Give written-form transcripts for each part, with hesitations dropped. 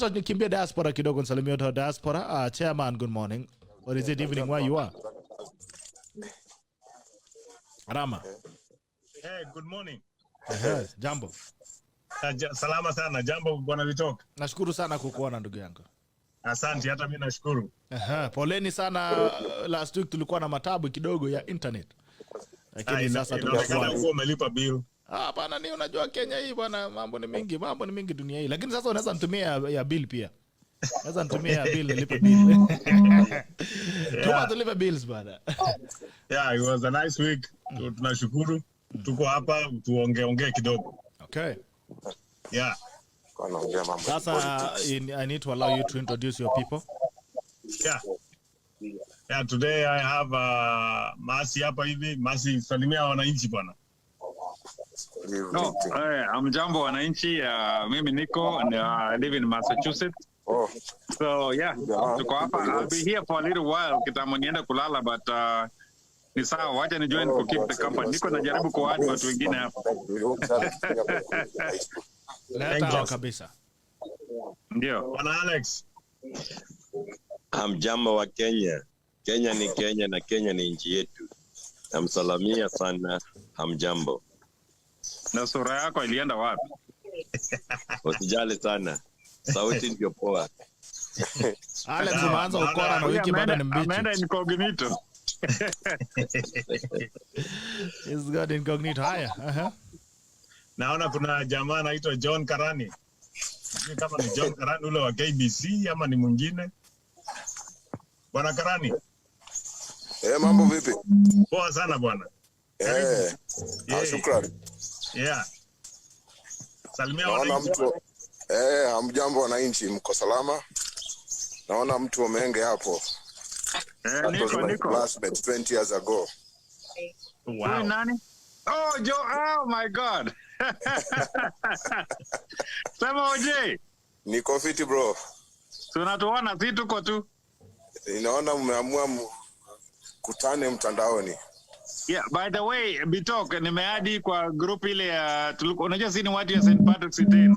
wacha nikimbia diaspora kidogo nisalimie watu wa diaspora. Chairman, good morning. Or is it evening where you are? Rama. Hey, good morning. Jambo. Salama sana. Jambo bwana Vitok. Nashukuru sana kukuona ndugu yangu. Asante, hata mimi nashukuru. Poleni sana, last week tulikuwa na matabu kidogo ya internet. Lakini sasa tunaona umelipa bill. Hapana, ni unajua Kenya hii bwana, mambo ni mingi dunia hii. Lakini sasa unaweza nitumia ya bill pia. Unaweza nitumia ya bill nilipe bill. Tuma tulipe bills bwana. Yeah, it was a nice week. Tunashukuru. Tuko hapa tuongee kidogo. Okay. Yeah. Sasa I need to allow you to introduce your people. Yeah, today I have Masi hapa hivi. Masi, salimia wananchi bwana. No, I'm Jambo wananchi. Mimi niko I live in Massachusetts. So yeah, tuko hapa. I'll be here for a little while. Kitambo nienda kulala, but ni sawa, wacha ni join to keep the company. Niko najaribu kuwaadi watu wengine hapa. Leta kabisa. Ndio. Bwana Alex. Hamjambo wa Kenya. Kenya ni Kenya na Kenya ni nchi yetu. Namsalamia sana. Hamjambo. Na sura yako ilienda wapi? Usijali sana. Sauti ndio poa. Alex umeanza ukora na wiki bado ni mbichi. Ameenda incognito. Is God incognito haya. Naona kuna jamaa anaitwa John Karani. Sijui kama ni John Karani ule wa KBC ama ni mwingine. Bwana Karani. Mambo vipi? Poa sana bwana. Shukrani. Yeah. Salimia wananchi. Hamjambo wananchi, mko salama? Naona mtu Omenge hapo. Niko. Classmate 20 years ago. Wow. Nani? Oh, oh my God. Sema OJ. Niko fiti bro. Tunatuona si tuko tu. Inaona mmeamua kutane mtandaoni. Yeah, by the way, Bitok nimeadi kwa group ile ya unajua sisi ni watu ya St. Patrick's Day.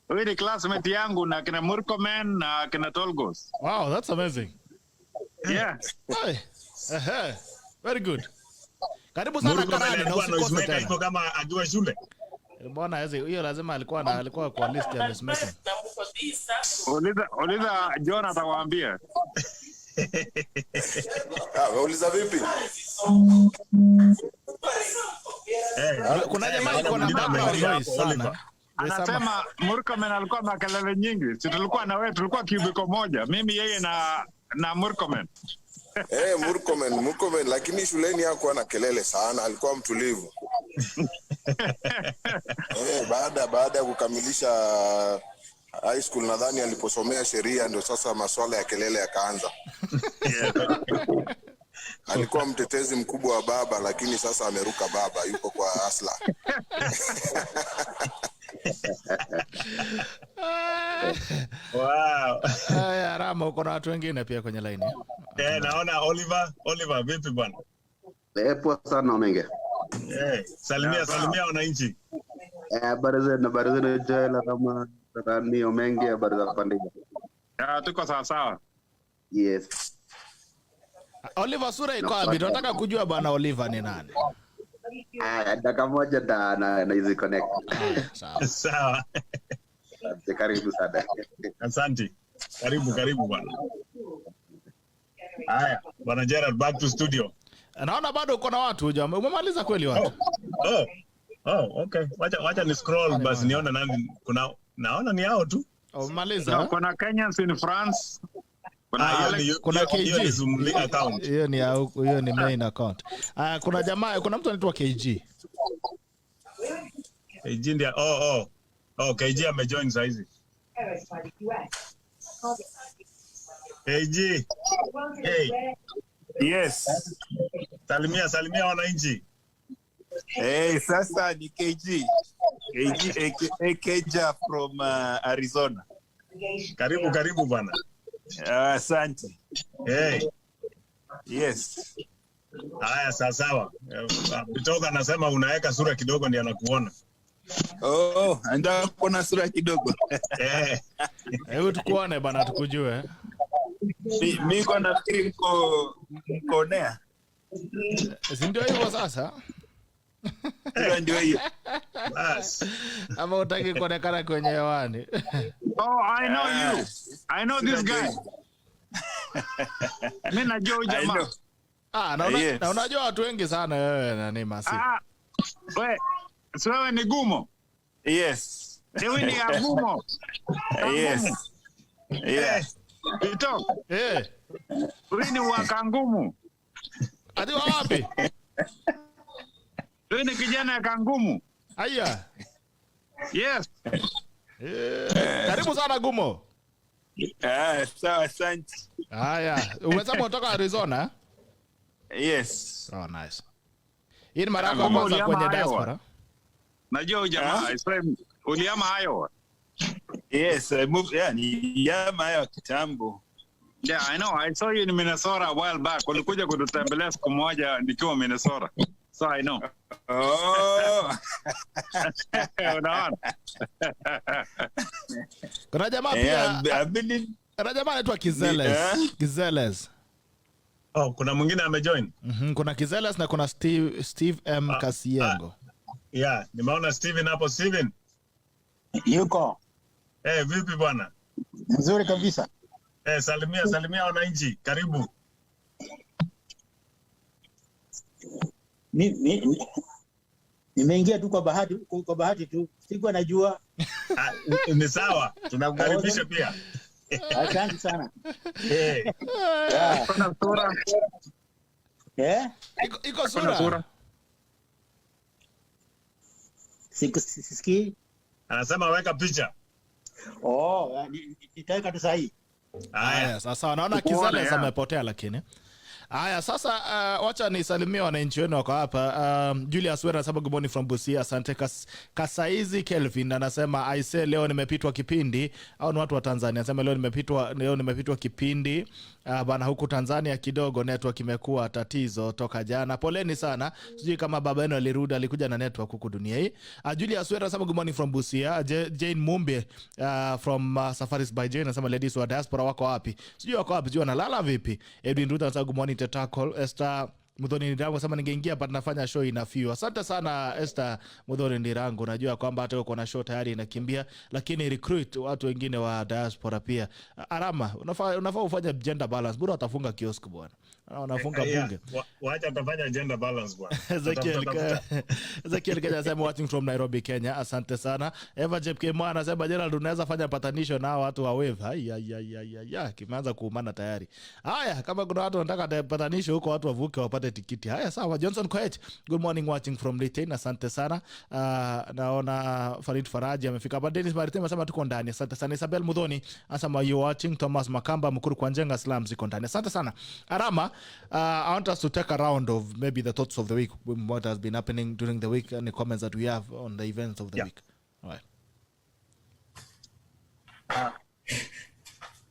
Huyu ni classmate yangu na kina Murkomen na kina Tolgos. Wow, that's amazing. Yeah. Very good. Karibu sana Karani na usikose tena. Hivyo kama ajua shule. Mbona hiyo lazima alikuwa kwa list ya Mesmaking. Uliza John atawaambia. Uliza vipi? Kuna jamaa iko na background noise sana. Anasema Murkomen alikuwa na kelele nyingi. Si tulikuwa na wewe, tulikuwa cubicle moja. Mimi yeye na Murkomen. Murkomen lakini shuleni hakuwa na kelele sana, alikuwa mtulivu. Baada ya kukamilisha high school nadhani aliposomea sheria ndio sasa masuala ya kelele yakaanza. Alikuwa mtetezi mkubwa wa baba lakini sasa ameruka baba, yuko kwa asla. Wow. Rama uko na watu wengine pia kwenye line. Naona Oliver vipi bwana? Poa sana Omenge. Salimia wananchi. Habari zenu Joel kama Karani Omenge, habari za pande. Tuko sawa. Yes. Oliver sura iko wapi? Tunataka kujua bwana Oliver ni nani. Dakika moja na hizi connect. Sawa. Karibu sana. Asante. Karibu bwana. Haya, bwana Gerald, back to studio. Naona bado uko na watu jamaa. Umemaliza kweli watu? Okay. Wacha ni scroll basi nione nani naona ni hao tu. Umemaliza? Kuna Kenyans in France. Kuna KG. Hiyo ni main account. Kuna jamaa, kuna mtu anaitwa KG. KG ndio. KG amejoin saizi. KG. Hey. Yes. Salimia wananchi. Sasa ni KG. KG from Arizona. Karibu bwana. Asante. Yes. Haya sawa. Bitoka anasema unaweka sura kidogo ndio anakuona. Oh, anataka kuona sura kidogo. Hebu tukuone bana tukujue. Mimi kwa nafikiri mkonea. Si ndio hivyo sasa? Ndio hiyo. Bas. Ama utaki kuonekana kwenye hewani? Oh, I know you. I know this guy. Mimi najua huyu jamaa. Na unajua watu wengi sana wewe nani Masi. Wewe ni gumo. Yes. Wewe ni gumo. Yes. Yes. Ito. Wewe ni wa Kangumu. Ati wapi? Wewe ni kijana ya Kangumu. Aya. Yes. Karibu sana Gumo. Sawa, asante. Haya, umesema kutoka Arizona? Yes. Oh, nice. Hii ni mara yako kwanza kwenye Diaspora? Najua huyu jamaa, uliama Iowa. Yes, I moved, niliama Iowa kitambo. Yeah, I know. I saw you in Minnesota a while back. Ulikuja kututembelea siku moja nikiwa Minnesota. So I know. Oh. Unaona? Kuna jamaa pia. Kuna jamaa anaitwa Kizeles. Kizeles. Oh, kuna mwingine amejoin. Kuna Kizeles na kuna Steve M Kasiengo. Yeah, nimeona Steven hapo. Steven. Yuko. Vipi bwana? Nzuri kabisa. Salimia wananchi. Karibu. Nimeingia tu kwa bahati tu. Sikuwa najua. Ni sawa. Tunakukaribisha pia. Asante sana. Kuna sura. Iko sura. Sisikii. Anasema weka picha. Nitaweka tu sahihi. Haya, sasa naona Kizeles amepotea lakini. Haya, sasa wacha nisalimie wananchi wenu wako hapa. Julius Wera anasema good morning from Busia. Asante. Kasaizi Kelvin anasema I say leo nimepitwa kipindi. Au ni watu wa Tanzania. Anasema leo nimepitwa kipindi. Bana huku Tanzania kidogo network imekuwa tatizo toka jana. Poleni sana. Sijui kama baba yenu alirudi alikuja na network huku dunia hii. Julius Wera anasema good morning from Busia. Jane Mumbe from Safaris by Jane anasema ladies wa Diaspora wako wapi? Sijui wako wapi, sijui wanalala vipi. Edwin Ruth anasema good morning Tackle. Esther Mudhoni Ndirangu sema ningeingia but nafanya show ina few. Asante sana Esther Mudhoni Ndirangu. Najua kwamba hata uko na show tayari inakimbia lakini recruit watu wengine wa Diaspora pia. Arama, unafaa ufanye gender balance. Bora utafunga kiosk bwana. Unafunga bunge. Wacha tafanya gender balance bwana. Ezekiel Kenya anasema watching from Nairobi Kenya. Asante sana. Eva JPK Mwana anasema Gerald unaweza fanya patanisho na watu wa wave. Kimeanza kuumana tayari. Haya, kama kuna watu wanataka patanisho huko watu wavuke wapate tikiti. Haya sawa. Johnson Koech, good morning watching from Britain. Asante sana. Naona Farid Faraji amefika hapa. Dennis Maritim anasema tuko ndani. Asante sana. Isabel Mudhoni anasema you watching. Thomas Makamba Mkuru kwa Njenga Slums iko ndani. Asante sana. Arama, I want us to take a round of maybe the thoughts of the week, what has been happening during the week and the comments that we have on the events of the week. All right.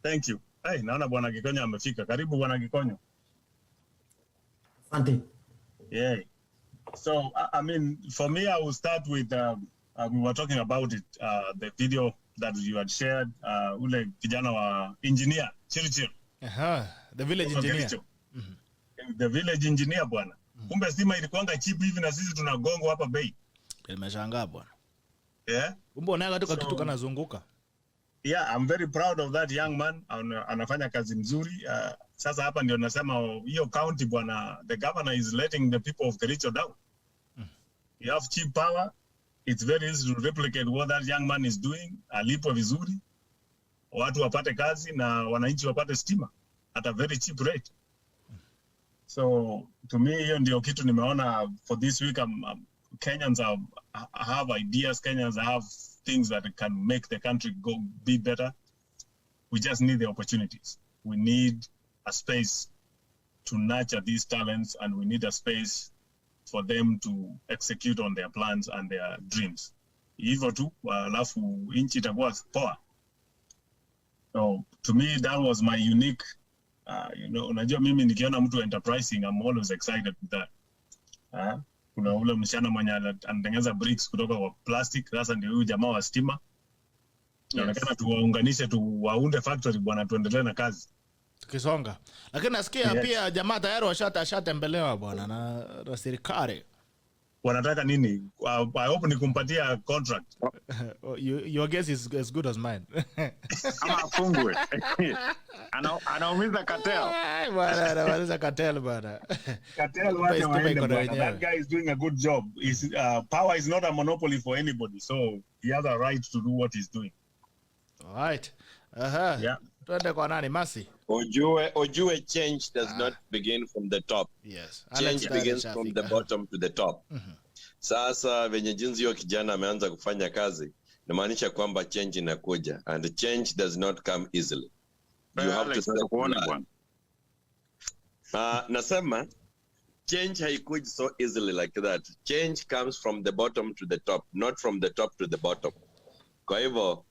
Thank you. Naona Bwana Gikonyo amefika. Karibu Bwana Gikonyo. Asante. Yeah. So, I mean, for me, I will start with, we were talking about it, the video that you had shared, ule kijana wa engineer, Chirichiri. The village engineer. The village engineer bwana. Kumbe stima ilikuanga cheap hivi na sisi tunagongo hapa bei. Nimeshangaa bwana. Yeah. Kumbe unaanga tu kitu kanazunguka. Yeah, I'm very proud of that young man. Anafanya kazi mzuri. Sasa hapa ndio nasema hiyo county bwana, the governor is letting the people of Kericho down. You have cheap power. It's very easy to replicate what that young man is doing. Alipwe vizuri. Watu wapate kazi na wananchi wapate stima at a very cheap rate. So to me hiyo ndio kitu nimeona for this week. Kenyans have ideas. Kenyans have things that can make the country be better. We just need the opportunities. We need a space to nurture these talents, and we need a space for them to execute on their plans and their dreams. Hivyo tu, alafu nchi itakuwa poa. So to me that was my unique, unajua mimi nikiona mtu enterprising, I'm always excited with that. kuna ule msichana mwenye anatengeneza bricks kutoka kwa plastic. Sasa ndio huyu jamaa wa stima. Inaonekana tuwaunganishe, tuwaunde factory bwana, tuendelee na kazi tukisonga. Lakini nasikia pia jamaa tayari washatembelewa bwana na serikali. Wanataka nini? I hope ni kumpatia contract. Your guess is as good as mine. Ama afungwe. Anaumiza cartel. Bwana, anaumiza cartel bwana. Cartel wacha waende bwana. That guy is doing a good job. Power is not a monopoly for anybody, so he has a right to do what he's doing. All right. Yeah. Tuende kwa nani, Masi? Ojue change does not begin from the top. Yes. Change begins from the bottom to the top. Sasa venye jinsi hiyo kijana ameanza kufanya kazi, inamaanisha kwamba change inakuja, and change does not come easily. You have to step one. Nasema change haikuji so easily like that. Change comes from the bottom to the top, not from the top to the bottom. Kwa hivyo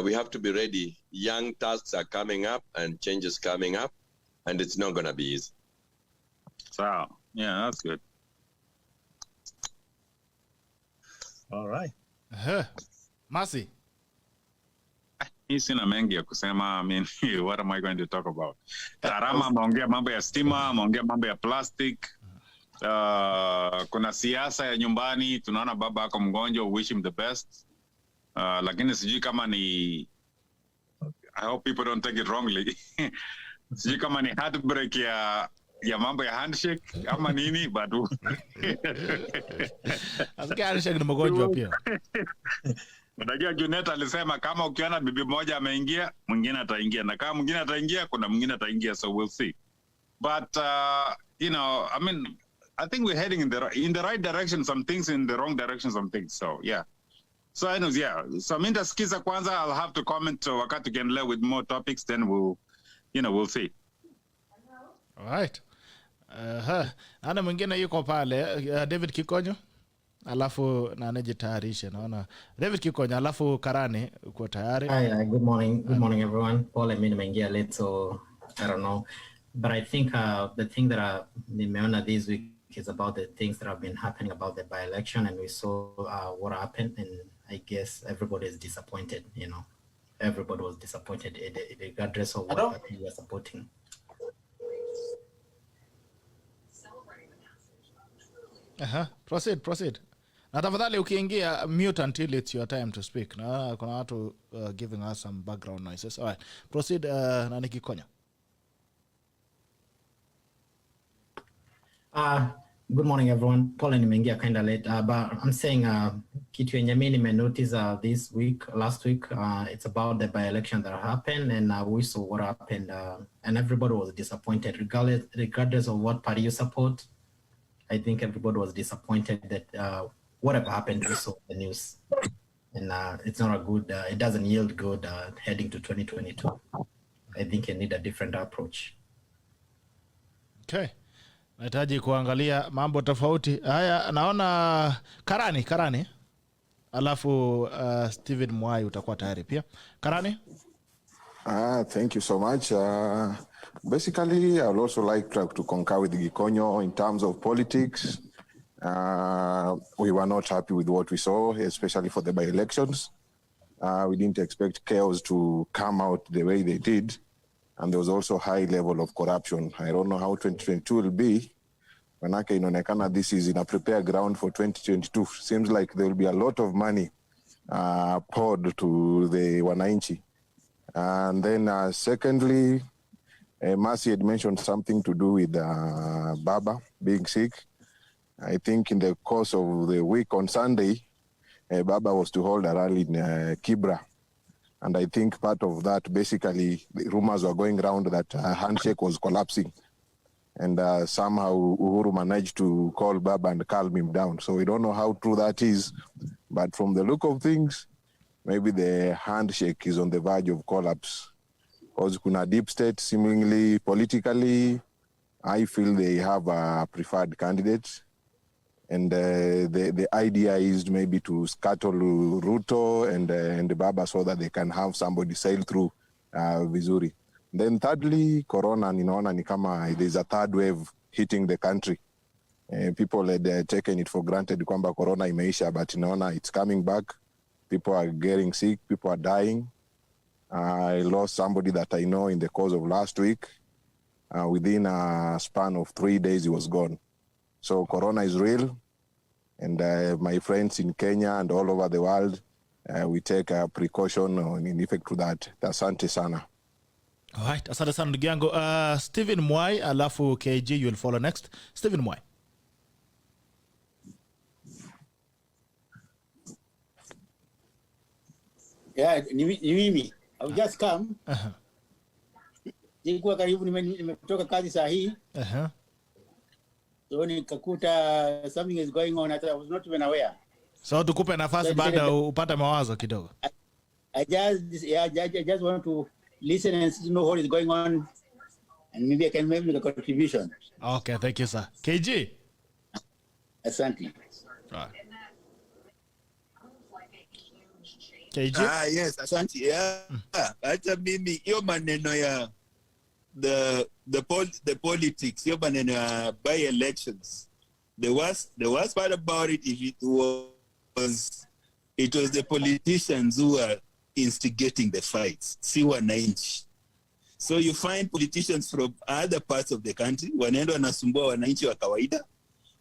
we have to be ready. Young tasks are coming up and change is coming up, and it's not going to be easy. So, yeah, that's good. All right. Masi. Hii sina mengi ya kusema. I mean, what am I going to talk about? Gharama, ameongea mambo ya stima, ameongea mambo ya plastic. Kuna siasa ya nyumbani, tunaona baba ako mgonjwa, wish him the best. Lakini sijui kama ni, I hope people don't take it wrongly. Sijui kama ni heartbreak ya mambo ya handshake ama nini, but asikia handshake ni mgonjwa pia. Unajua Junet alisema kama ukiona bibi moja ameingia, mwingine ataingia, na kama mwingine ataingia, kuna mwingine ataingia, so we'll see. But you know, I mean, I think we're heading in the right direction, some things in the wrong direction, some things. So yeah. So anyways, yeah. So mimi ndasikiza kwanza, I'll have to comment wakati tukiendelea with more topics, then we'll see. All right. Ana mwingine yuko pale, David Kikonyo. Alafu na anajitayarisha, naona David Kikonyo, alafu Karani uko tayari. Hi, good morning everyone. Paul, I mean nimeingia late, so I don't know, but I think the thing that nimeona this week is about the things that have been happening about the by-election, and we saw what happened, and I guess everybody is disappointed. You know, everybody was disappointed regardless of what party you are supporting. Proceed. Na tafadhali ukiingia mute until it's your time to speak. Na kuna watu giving us some background noises. All right. Proceed, Nani Kikonyo. Good morning everyone. Paul, nimeingia kind of late, but I'm saying kitu yenye mimi nimenotice last week, it's about the by-election that happened, and we saw what happened, and everybody was disappointed regardless of what party you support. I think everybody was disappointed that whatever happened, we saw the news, and it's not a good, it doesn't yield good heading to 2022. I think you need a different approach. Okay. Nahitaji kuangalia mambo tofauti. Haya, naona Karani. Alafu Steven Mwai utakuwa tayari pia. Karani? Thank you so much. Basically, I would also like to concur with Gikonyo in terms of politics. We were not happy with what we saw, especially for the by-elections. We didn't expect chaos to come out the way they did. And there was also high level of corruption. I don't know how 2022 will be. Manake inaonekana this is in a prepared ground for 2022. Seems like there will be a lot of money poured to the wananchi. And then secondly, Mercy had mentioned something to do with Baba being sick. I think in the course of the week on Sunday, Baba was to hold a rally in Kibra. And I think part of that, basically, the rumors were going around that handshake was collapsing. And somehow Uhuru managed to call Baba and calm him down. So we don't know how true that is. But from the look of things, maybe the handshake is on the verge of collapse. Because kuna deep state, seemingly politically, I feel they have a preferred candidate. And the idea is maybe to scuttle Ruto and Baba so that they can have somebody sail through vizuri. Then thirdly, Corona, ninaona ni kama there's a third wave hitting the country. People had taken it for granted kwamba corona imeisha, but naona it's coming back. People are getting sick, people are dying. I lost somebody that I know in the course of last week. Within a span of 3 days, he was gone. So corona is real. And my friends in Kenya and all over the world, we take a precaution in effect to that. Asante sana. All right, asante sana ndugu yangu. Stephen Mwai, alafu KG, you will follow next. Stephen Mwai. Yeah, ni mimi. I've just come. Nilikuwa karibu nimetoka kazi saa hii. So nikakuta something is going on that I was not even aware. So tukupe nafasi baada upate mawazo kidogo. I just want to listen and know what is going on, and maybe I can make a contribution. Okay, thank you, sir. KG. Asante. Right. KG. Yes, asante. Yeah. Hata mimi hiyo maneno ya the politics, hiyo maneno ya by elections. The worst part about it, if it was the politicians who are instigating the fights, si wananchi. So you find politicians from other parts of the country wanaenda wanasumbua wananchi wa kawaida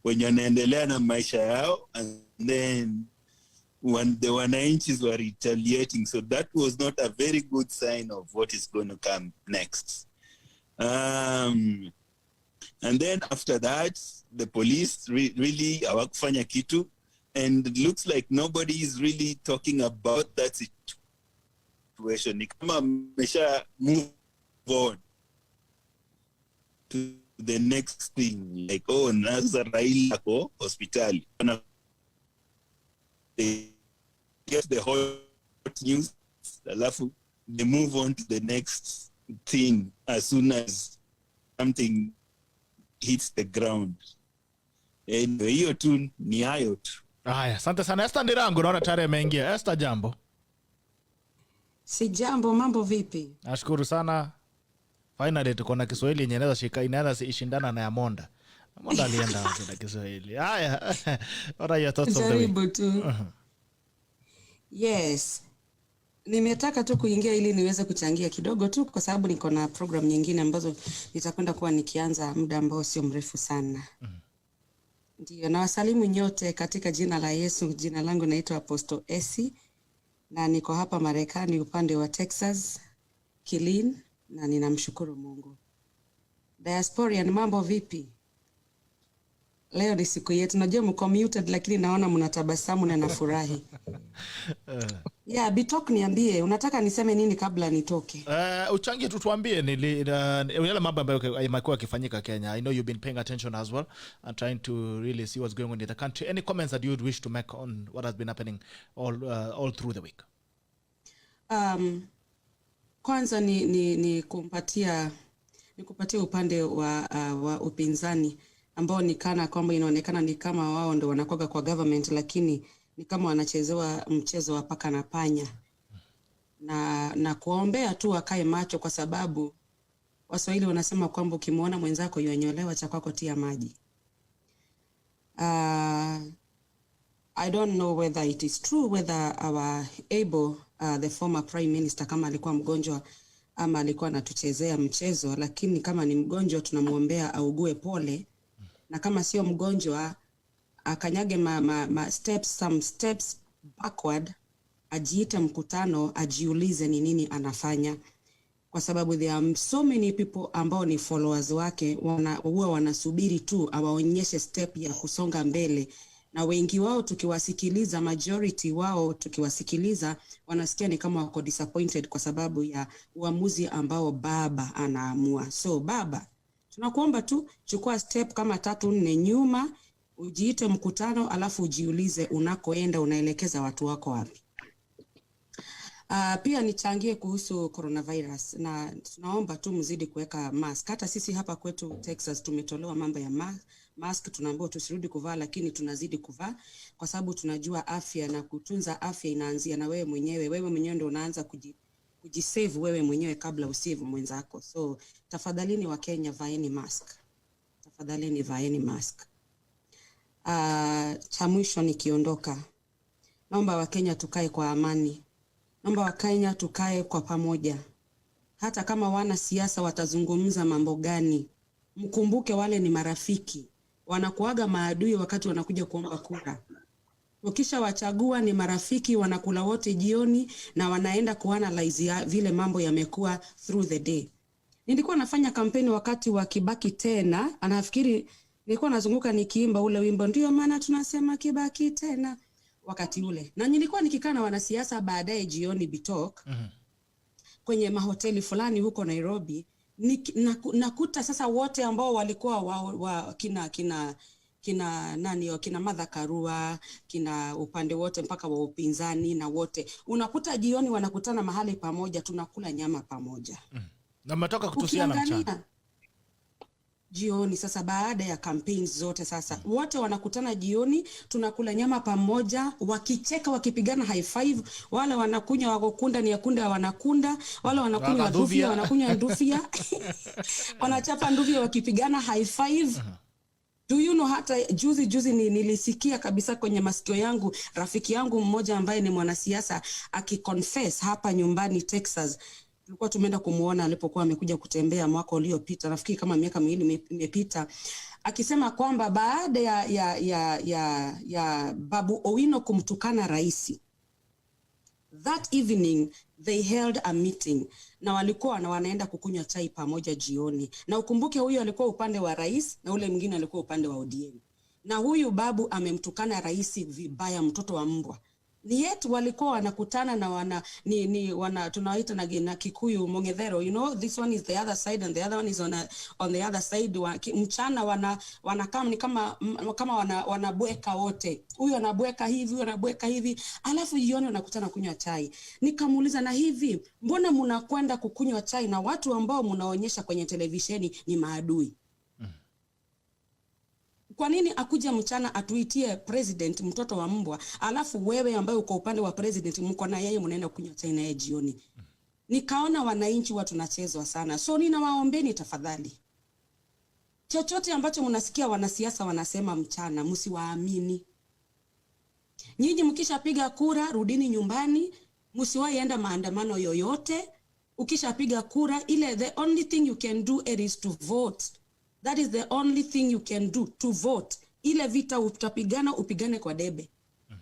wenye wanaendelea na maisha yao, and then when the wananchis were retaliating. So that was not a very good sign of what is going to come next. And then after that, the police really hawakufanya kitu, and it looks like nobody is really talking about that situation. Ni kama mesha move on to the next thing, like, oh, nasa Raila ko hospitali. They get the hot news, alafu they move on to the next thing as soon as something hits the ground. Anyway, hiyo tu ni hayo tu. Haya, asante sana. Esther Ndirangu, naona tayari ameingia. Esther, jambo. Si jambo, mambo vipi? Nashukuru sana. Finally tuko na Kiswahili yenye inaweza ishindana na ya Monda. Monda alienda wapi na Kiswahili? Haya. What are your thoughts of the week? Yes. Nimetaka tu kuingia ili niweze kuchangia kidogo tu, kwa sababu niko na program nyingine ambazo nitakwenda kuwa nikianza muda ambao sio mrefu sana. Ndio, na wasalimu nyote katika jina la Yesu. Jina langu naitwa Apostle Esi na niko hapa Marekani upande wa Texas, Killeen, na ninamshukuru Mungu. Diaspora, ni mambo vipi? Leo ni siku yetu. Najua mko muted lakini naona mnatabasamu na nafurahi. Yeah, Bitok, niambie, unataka niseme nini kabla nitoke? Uchangie tu tuambie yale mambo ambayo yamekuwa yakifanyika Kenya. I know you've been paying attention as well and trying to really see what's going on in the country. Any comments that you would wish to make on what has been happening all through the week? Kwanza ni kumpatia upande wa upinzani ambao ni kana kwamba inaonekana ni kama wao ndio wanakoga kwa government, lakini ni kama wanachezewa mchezo wa paka na panya. Na kuombea tu wakae macho, kwa sababu Waswahili wanasema kwamba ukimuona mwenzako yuanyolewa cha kwako tia maji. I don't know whether it is true whether our the former prime minister, kama alikuwa mgonjwa ama alikuwa anatuchezea mchezo, lakini kama ni mgonjwa tunamuombea augue pole, na kama sio mgonjwa akanyage some steps backward, ajiite mkutano, ajiulize ni nini anafanya, kwa sababu there are so many people ambao ni followers wake huwa wanasubiri tu awaonyeshe step ya kusonga mbele, na wengi wao tukiwasikiliza, majority wao tukiwasikiliza, wanasikia ni kama wako disappointed kwa sababu ya uamuzi ambao baba anaamua. So baba, tunakuomba tu chukua step kama 3-4 nyuma, ujiite mkutano, alafu ujiulize unakoenda unaelekeza watu wako wapi. Pia nichangie kuhusu coronavirus, na tunaomba tu mzidi kuweka mask. Hata sisi hapa kwetu Texas tumetolewa mambo ya mask, tunaambiwa tusirudi kuvaa, lakini tunazidi kuvaa kwa sababu tunajua afya na kutunza afya inaanzia na wewe mwenyewe. Wewe mwenyewe ndio unaanza kujisave wewe mwenyewe kabla usave mwenzako. So tafadhalini wa Kenya, vaeni mask. Tafadhalini vaeni mask. cha mwisho nikiondoka, naomba Wakenya tukae kwa amani, naomba Wakenya tukae kwa pamoja. Hata kama wana siasa watazungumza mambo gani, mkumbuke wale ni marafiki, wanakuaga maadui wakati wanakuja kuomba kura. Ukisha wachagua ni marafiki, wanakula wote jioni na wanaenda kuanalyze vile mambo yamekuwa through the day. Nilikuwa nafanya kampeni wakati wa Kibaki tena, anafikiri nilikuwa nazunguka nikiimba ule wimbo, ndio maana tunasema Kibaki tena wakati ule. Na nilikuwa nikikaa na wanasiasa baadaye jioni bitok kwenye mahoteli fulani huko Nairobi, nakuta sasa wote ambao walikuwa kina Martha Karua, kina upande wote mpaka wa upinzani na wote, unakuta jioni wanakutana mahali pamoja, tunakula nyama pamoja. Na mmetoka kutusiana mchana. Jioni sasa baada ya campaigns zote sasa wote wanakutana jioni, tunakula nyama pamoja, wakicheka, wakipigana high five, wale wanakunywa wakokunda ni yakunda wanakunda, wale wanakunywa ndufia wanakunywa ndufia wanachapa ndufia wakipigana high five. Do you know, hata juzi nilisikia kabisa kwenye masikio yangu rafiki yangu mmoja ambaye ni mwanasiasa akiconfess hapa nyumbani Texas. Tulikuwa tumeenda kumuona alipokuwa amekuja kutembea mwaka uliopita, nafikiri kama miaka miwili imepita, akisema kwamba baada ya Babu Owino kumtukana rais, that evening they held a meeting na walikuwa wanaenda kukunywa chai pamoja jioni. Na ukumbuke huyu alikuwa upande wa rais na ule mwingine alikuwa upande wa ODM. Na huyu babu amemtukana rais vibaya, mtoto wa mbwa. Ni yetu walikuwa wanakutana na tunawaita na Kikuyu Mongethero, you know, this one is the other side and the other one is on the other side. Mchana wanakaa ni kama wanabweka wote, huyu anabweka hivi, huyu anabweka hivi, alafu jioni wanakutana kunywa chai. Nikamuuliza, na hivi mbona mnakwenda kukunywa chai na watu ambao mnaonyesha kwenye televisheni ni maadui? Kwa nini akuja mchana atuitie president mtoto wa mbwa, alafu wewe ambaye uko upande wa president mko na yeye mnaenda kunywa chai na yeye jioni? Nikaona wananchi watu tunachezwa sana. So ninawaombeni tafadhali, chochote ambacho mnasikia wanasiasa wanasema mchana msiwaamini. Nyinyi mkishapiga kura rudini nyumbani, msiwahi enda maandamano yoyote. Ukishapiga kura ile, the only thing you can do is to vote. That is the only thing you can do, to vote. Ile vita utapigana, upigane kwa debe.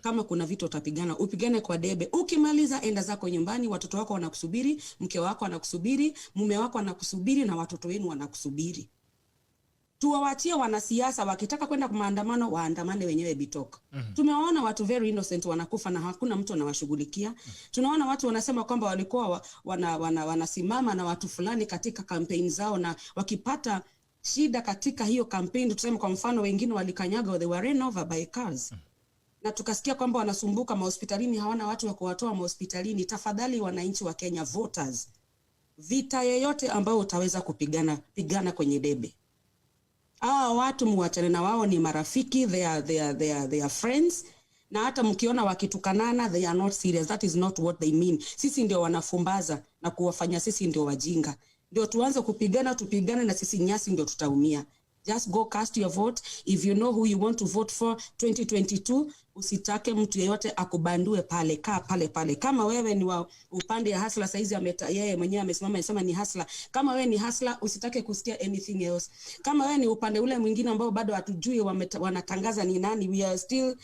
Kama kuna vita utapigana, upigane kwa debe. Ukimaliza enda zako nyumbani, watoto wako wanakusubiri, mke wako anakusubiri, mume wako anakusubiri na watoto wenu wanakusubiri. Tuwaachie wanasiasa, wakitaka kwenda kwa maandamano waandamane wenyewe bitok. Tumewaona watu very innocent wanakufa na hakuna mtu anawashughulikia. Tunaona watu wanasema kwamba walikuwa wanasimama na watu fulani katika campaign zao, na wakipata shida katika hiyo campaign, tuseme kwa mfano wengine walikanyaga, they were ran over by cars. Na tukasikia kwamba wanasumbuka mahospitalini, hawana watu wa kuwatoa mahospitalini. Tafadhali wananchi wa Kenya, voters, vita yoyote ambao utaweza pigana kwenye debe. Watu muachane na wao, ni marafiki, they are friends. Na hata mkiona wakitukanana, they are not serious. That is not what they mean. Sisi ndio wanafumbaza na kuwafanya sisi ndio wajinga. Ndio tuanze kupigana, tupigane na sisi nyasi ndio tutaumia. Just go cast your vote. If you know who you want to vote for 2022, usitake mtu yeyote akubandue pale, kaa pale. Kama wewe ni wa upande ya hasla, saizi yeye mwenyewe amesimama anasema ni hasla. Kama wewe ni hasla, usitake kusikia anything else. Kama wewe ni upande ule mwingine ambao bado hatujui wanatangaza ni nani, we are still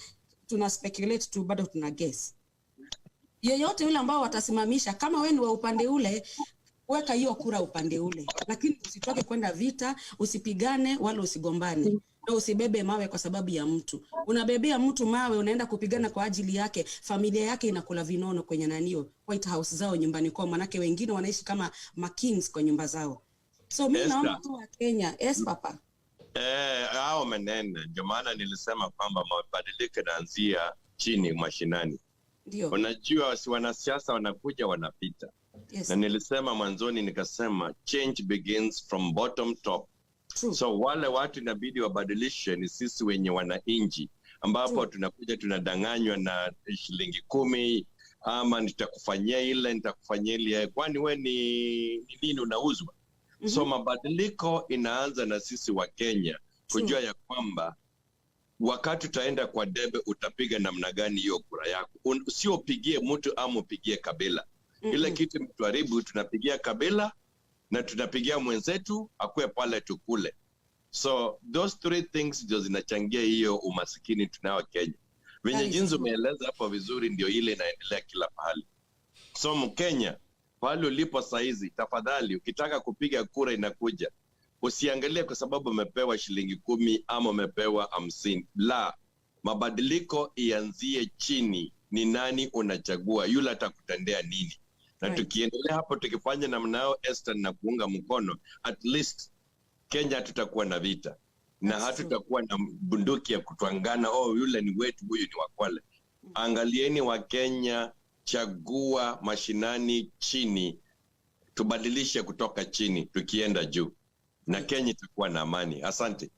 tuna speculate tu, bado tuna guess. Yeyote yule ambao watasimamisha, kama wewe ni wa upande ule, weka hiyo kura upande ule, lakini usitoke kwenda vita, usipigane wala usigombane. Na usibebe mawe kwa sababu ya mtu. Unabebea mtu mawe, unaenda kupigana kwa ajili yake, familia yake inakula vinono kwenye nanio White House zao nyumbani kwao, manake wengine wanaishi kama makings kwa nyumba zao. So mimi naomba tu wa Kenya, papa. Hao maneno ndio maana nilisema kwamba mabadiliko yanaanzia chini mashinani. Ndio. Unajua wanasiasa wanakuja wanapita. Yes. Na nilisema mwanzoni nikasema change begins from bottom top. True. So wale watu inabidi wabadilishe ni sisi wenye wananchi, ambapo tunakuja tunadanganywa na shilingi 10 ama nitakufanyia ile, kwani we ni nini unauzwa? So mabadiliko inaanza na sisi wa Kenya kujua ya kwamba wakati utaenda kwa debe utapiga namna gani hiyo kura yako. Usiopigie mtu ama upigie kabila. Ile kitu mtuharibu, tunapigia kabila na tunapigia mwenzetu akue pale tukule. So those three things ndio zinachangia hiyo umasikini tunao Kenya. Venye jinsi umeeleza hapo vizuri ndio ile inaendelea kila pahali. So Mkenya, pale ulipo saizi, tafadhali ukitaka kupiga kura inakuja, usiangalie kwa sababu umepewa shilingi 10 ama umepewa 50. La, mabadiliko ianzie chini. Ni nani unachagua, yule atakutendea nini? Na tukiendelea hapo tukifanya namna yao Esther na kuunga mkono, at least Kenya tutakuwa na vita. Na hatutakuwa na bunduki ya kutwangana, yule ni wetu, huyu ni wa Kwale. Angalieni wa Kenya, chagua mashinani chini, tubadilishe kutoka chini tukienda juu, na Kenya itakuwa na amani. Asante.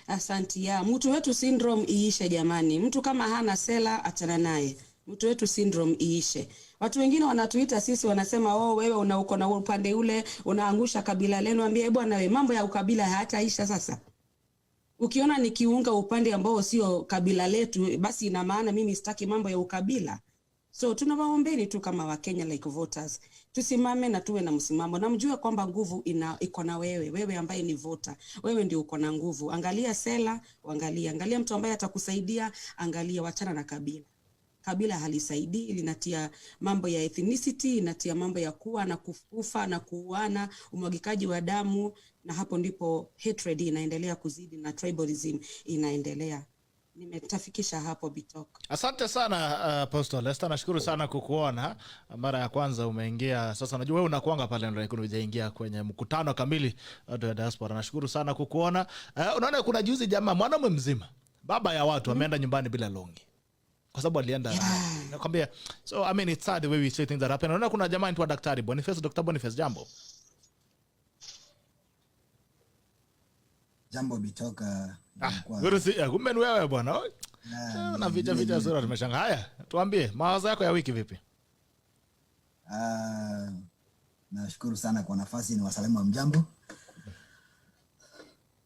Asante. Mtu wetu syndrome iishe jamani. Mtu kama hana sela achana naye. Mtu wetu syndrome iishe. Watu wengine wanatuita sisi wanasema wewe uko na upande ule, unaangusha kabila lenu. Ambie bwana wewe, mambo ya ukabila hayataisha sasa. Ukiona nikiunga upande ambao sio kabila letu, basi ina maana mimi sitaki mambo ya ukabila. So tunawaombeni tu kama wa Kenya like voters, tusimame na tuwe na msimamo, na mjue kwamba nguvu iko na wewe ambaye ni voter. Wewe ndio uko na nguvu. Angalia sela, angalia mtu ambaye atakusaidia, angalia, wachana na kabila. Kabila halisaidii, linatia mambo ya ethnicity, inatia mambo ya kuwa na kufa na kuuana, umwagikaji wa damu, na hapo ndipo hatred inaendelea kuzidi na tribalism inaendelea. Nimetafikisha hapo Bitok. Asante sana Apostle Esther, nashukuru sana kukuona. Mara ya kwanza umeingia, sasa najua wewe unakuanga pale ndio unaingia kwenye mkutano kamili wa Diaspora. Nashukuru sana kukuona. Unaona kuna juzi jamaa mwanaume mzima, baba ya watu ameenda nyumbani bila longi. Kwa sababu alienda nakwambia. So I mean it's sad the way we say things that happen. Unaona kuna jamaa anaitwa Daktari Boniface, Dr. Boniface, jambo. Jambo Bitoka. Kumbe ni wewe bwana. Na vita sura tumeshanga. Haya, tuambie mawazo yako ya wiki vipi? Nashukuru sana kwa nafasi, ni wasalimu wa mjambo.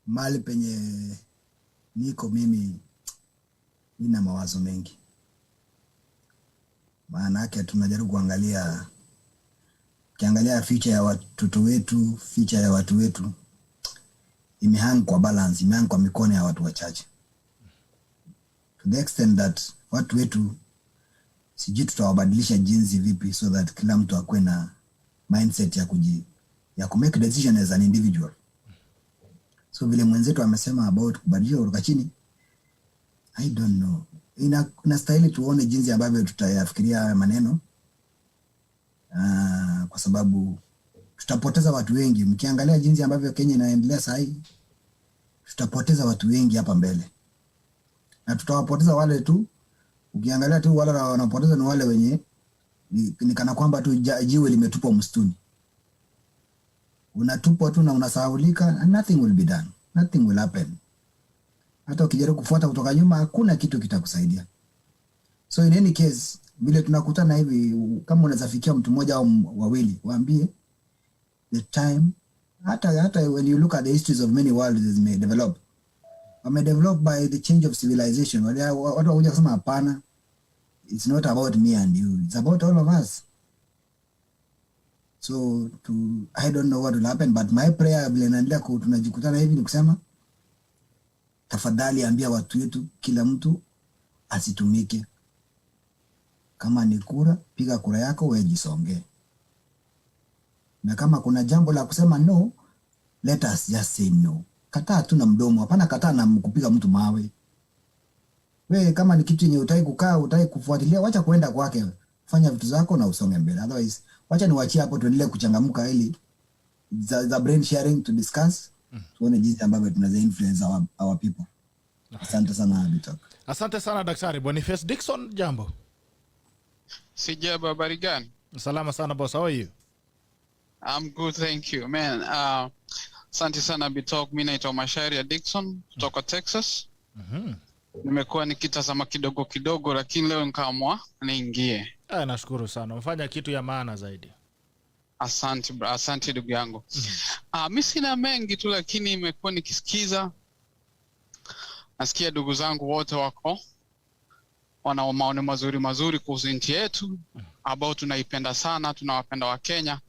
Mali penye niko mimi nina mawazo mengi. Maana yake tunajaribu kuangalia, kiangalia future ya watoto wetu, future ya watu wetu imehang kwa balance, imehang kwa mikono ya watu wachache. To the extent that watu wetu sijui tutawabadilisha jinsi vipi so that kila mtu akue na mindset ya make decision as an individual. So vile mwenzetu amesema about kubadilisha kutoka chini, I don't know. Inastahili tuone jinsi ambavyo tutayafikiria maneno. Kwa sababu tutapoteza watu wengi. Mkiangalia jinsi ambavyo Kenya inaendelea sasa hivi, tutapoteza watu wengi hapa mbele. Na tutawapoteza wale tu, ukiangalia tu wale wanapoteza ni wale wenye ni kana kwamba tu jiwe limetupwa msituni. Unatupwa tu na unasahaulika, and nothing will be done. Nothing will happen. Hata ukijaribu kufuata kutoka nyuma hakuna kitu kitakusaidia. So in any case, vile tunakutana hivi, kama unaweza fikia mtu mmoja au wawili, waambie the time, hata when you look at the histories of many worlds as may develop, by the change of civilization. Watu wakuja kusema hapana, it's not about me and you, it's about all of us. So I don't know what will happen, but my prayer vile naendelea tunajikutana hivi ni kusema, tafadhali ambia watu wetu, kila mtu asitumike. Kama ni kura, piga kura yako, wewe jisonge. Na kama kuna jambo la kusema no, let us just say no. Kataa tu na mdomo, hapana kataa na kupiga mtu mawe. Wewe kama ni kitu yenye utaki kukaa, utaki kufuatilia, wacha kuenda kwake. Fanya vitu zako na usonge mbele. Otherwise, wacha niwaachie hapo tuendelee kuchangamka ili the brain sharing to discuss. Tuone jinsi ambavyo tunaweza influence our people. Asante sana Bitok. Asante sana Daktari Boniface. Dickson, jambo. Sijaba, habari gani? Salama sana boss, how are you? I'm good, thank you. Man, asante sana Bitok. Mimi naitwa Mashairi ya Dickson kutoka Texas. Nimekuwa nikitazama kidogo lakini leo nikaamua niingie. Nashukuru sana. Umefanya kitu ya maana zaidi. Asante ndugu yangu. Mimi sina mengi tu, lakini nimekuwa nikisikiza Nasikia ndugu zangu wote wana maoni mazuri kuhusu nchi yetu ambao tunaipenda sana, tunawapenda wa Kenya.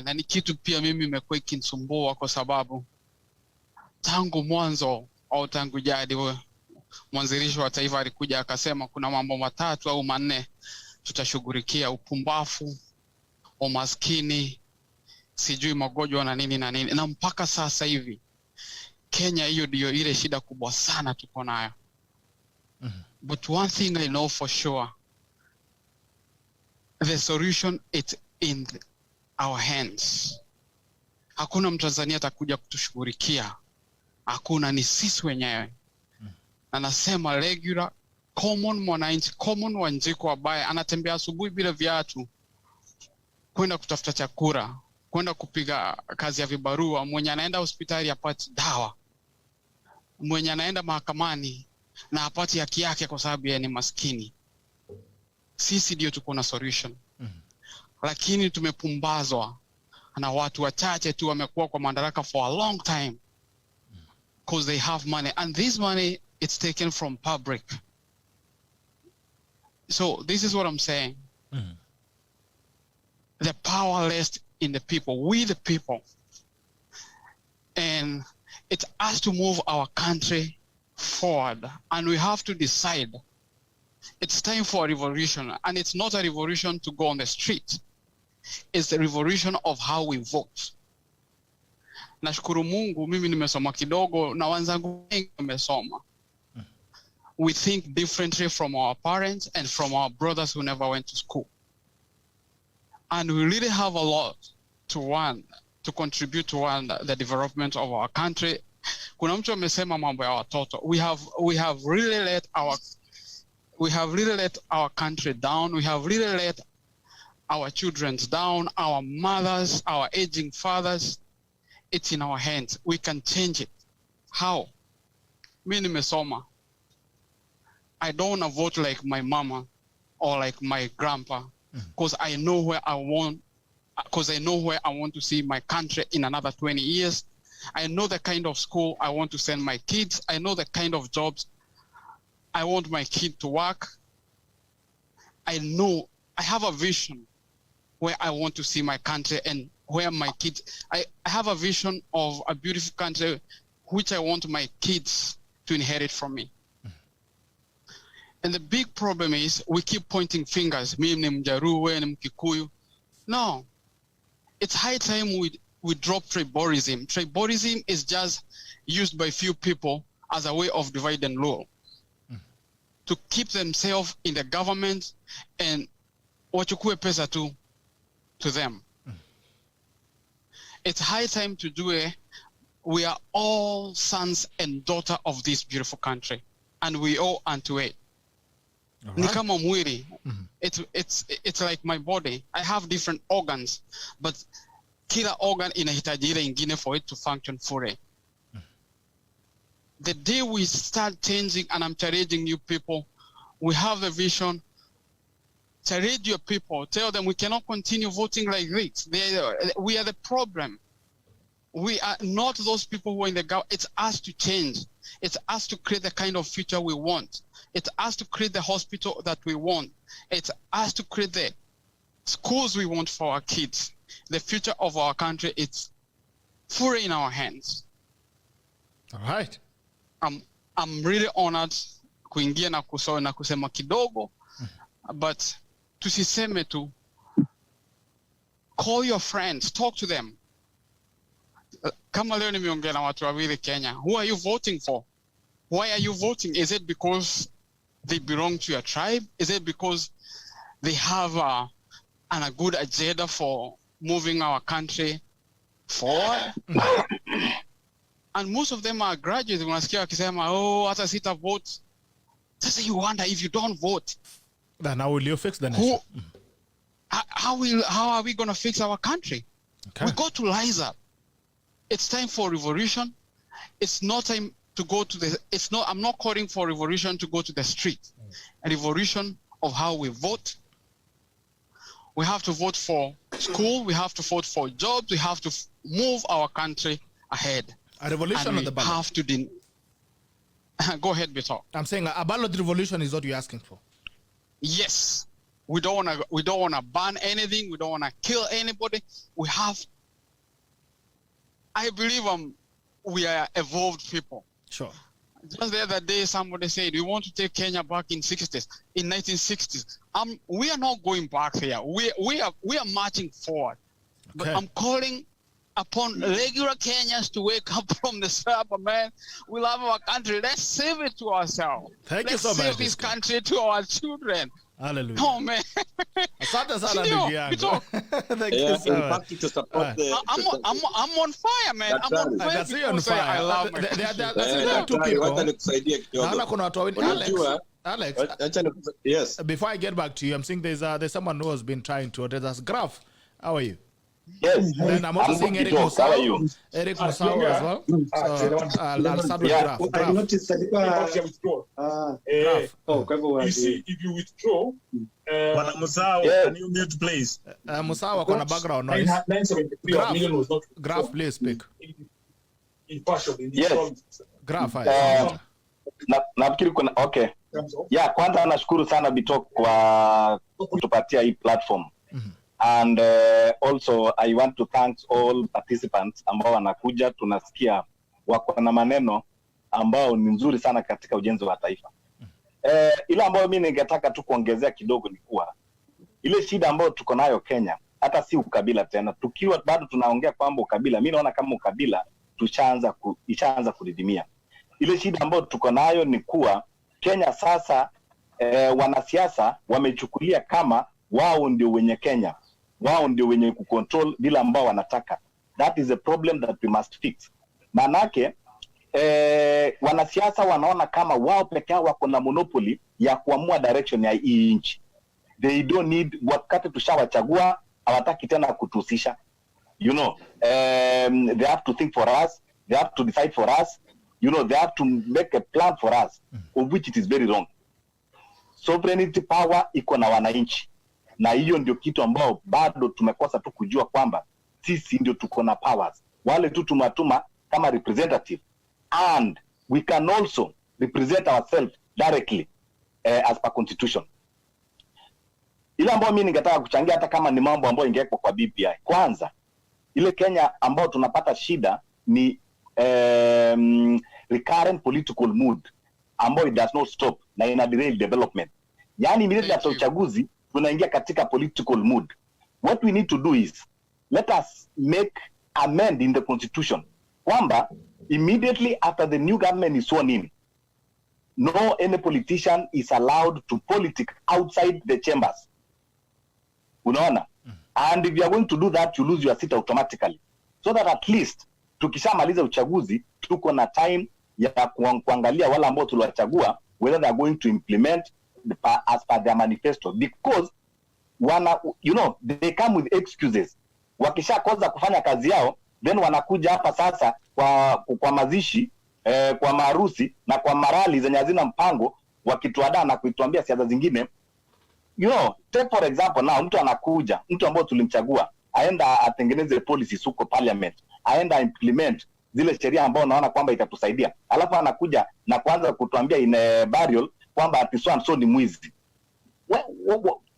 Na ni kitu pia mimi imekuwa ikinisumbua kwa sababu tangu mwanzo au tangu jadi mwanzilishi wa taifa alikuja akasema kuna mambo 3 au 4 tutashughulikia: upumbavu, umaskini, sijui magonjwa na nini na nini. Na mpaka sasa hivi Kenya, hiyo ndio ile shida kubwa sana tuko nayo. But one thing I know for sure, the solution is in our hands. Hakuna Mtanzania atakuja kutushughulikia, hakuna, ni sisi wenyewe. Na nasema regular common mwananchi, common Wanjiko ambaye anatembea asubuhi bila viatu kwenda kutafuta chakula, kwenda kupiga kazi ya vibarua, mwenye anaenda hospitali apate dawa, mwenye anaenda mahakamani na apati haki yake kwa sababu yeye ni maskini. Sisi ndio tuko na solution. Lakini tumepumbazwa na watu wachache tu wamekuwa kwa madaraka for a long time because they have money, and this money it's taken from public. So this is what I'm saying. The power rests in the people, we the people. And it has to move our country forward, and we have to decide it's time for a revolution. And it's not a revolution to go on the street, it's a revolution of how we vote. Nashukuru Mungu mimi nimesoma kidogo na wenzangu wengi wamesoma. We think differently from our parents and from our brothers who never went to school, and we really have a lot to contribute to the development of our country. Kuna mtu amesema mambo ya watoto. We have really let our country down. We have really let our children down, our mothers, our aging fathers. It's in our hands. We can change it. How? Mimi nimesoma. I don't want to vote like my mama or like my grandpa, because I know where I want to see my country in another 20 years. I know the kind of school I want to send my kids. I know the kind of jobs I want my kid to work. I know I have a vision where I want to see my country and where my kids, I have a vision of a beautiful country which I want my kids to inherit from me. And the big problem is we keep pointing fingers. Mimi ni Mjaruo, wewe ni Mkikuyu. No, it's high time we drop tribalism. Tribalism is just used by few people as a way of divide and rule, to keep themselves in the government and wachukue pesa to them. It's high time to do it. We are all sons and daughters of this beautiful country, and we owe unto it. Ni kama mwili. It's like my body. I have different organs, but kila organ inahitaji ile ingine for it to function fully. The day we start changing, and I'm challenging you people, we have the vision. Challenge your people. Tell them we cannot continue voting like this. We are the problem. We are not those people who are in the government. It's us to change. It's us to create the kind of future we want. It's us to create the hospital that we want. It's us to create the schools we want for our kids. The future of our country, it's fully in our hands. All right. I'm really honored kuingia na kusema kidogo, but tusiseme tu. Call your friends, talk to them. Kama leo nimeongea na watu wawili Kenya. Who are you voting for? Why are you voting? Is it because they belong to your tribe? Is it because they have a good agenda for moving our country forward? And most of them are graduates. Unasikia wakisema, hata sita vote. Sasa you wonder, if you don't vote, then how will you fix the nation? How are we going to fix our country? Okay. We got to rise up. It's time for revolution. It's not time to go to I'm not calling for revolution to go to the street. A revolution of how we vote. We have to vote for school. We have to vote for jobs. We have to move our country ahead. A revolution on the ballot. Go ahead, Beto. I'm saying a ballot revolution is what you're asking for. Yes. We don't wanna ban anything. We don't wanna kill anybody. I believe we are evolved people. Sure. Just the other day, somebody said we want to take Kenya back in 1960s. We are not going back there. We are marching forward. But I'm calling upon regular Kenyans to wake up from the slumber, man. We love our country. Let's save it to ourselves. Thank you so much. Let's save this country to our children. Hallelujah. Oh, man. Asante sana ndugu yangu. Thank you so much. To support I'm on fire, man. I'm on fire. That's you on fire. I love my there are two people. Naona kuna watu wawili. Alex, yes. Before I get back to you, I'm seeing there's someone who has been trying to address us. Graf, how are you? Yes. Then I'm also seeing Eric Musau. How are you? Eric Musau as well. So I'll start with Graf. I noticed You see, if you withdraw, Musau, can you mute, please? Musau, on a background noise. 973 was not Graf, please speak. In partial in yes. Graf, nafikiri kuna okay. Yeah, kwanza nashukuru sana Bitok kwa kutupatia hii platform. And also I want to thank all participants ambao wanakuja, tunasikia wako na maneno ambao ni nzuri sana katika ujenzi wa taifa. Ile ambayo mimi ningetaka tu kuongezea kidogo ni kuwa ile shida ambayo tuko nayo Kenya hata si ukabila tena. Tukiwa bado tunaongea kwamba ukabila, mimi naona kama ukabila ishaanza kudidimia. Ile shida ambayo tuko nayo ni kuwa Kenya sasa wanasiasa wamechukulia kama wao ndio wenye Kenya. Wao ndio wenye kucontrol vile ambao wanataka. That is a problem that we must fix. Manake wanasiasa wanaona kama wao peke yao wako na monopoly ya kuamua direction ya hii nchi. They don't need, wakati tushawachagua hawataki tena kutusisha. You know, they have to think for us, they have to decide for us, you know, they have to make a plan for us, of which it is very wrong. Sovereignty power iko na wananchi. Na hiyo ndio kitu ambao bado tumekosa tu kujua kwamba sisi ndio tuko na powers. Wale tu tumatuma kama representative, and we can also represent ourselves directly as per constitution. Ile ambayo mimi ningetaka kuchangia hata kama ni mambo ambayo ingewekwa kwa BBI. Kwanza, ile Kenya ambayo tunapata shida ni recurrent political mood ambayo it does not stop na ina derail development. Yani immediately after uchaguzi tunaingia katika political mood. What we need to do is let us make amend in the constitution kwamba immediately after the new government is sworn in, no any politician is allowed to politic outside the chambers. Unaona? And if you are going to do that, you lose your seat automatically. So that at least tukishamaliza uchaguzi tuko na time ya kuangalia wala ambao tuliwachagua whether they are going to implement as per their manifesto, because you know, they come with excuses. Wakishakoza kufanya kazi yao, then wanakuja hapa sasa kwa mazishi, kwa maharusi na kwa marali zenye hazina mpango, wakituadaa na kuituambia siasa zingine. You know, take for example now, mtu anakuja, mtu ambao tulimchagua, aenda atengeneze policies huko parliament, aenda implement zile sheria ambao naona kwamba itatusaidia. Alafu anakuja na kuanza kutuambia in burial kwamba ati so ni mwizi.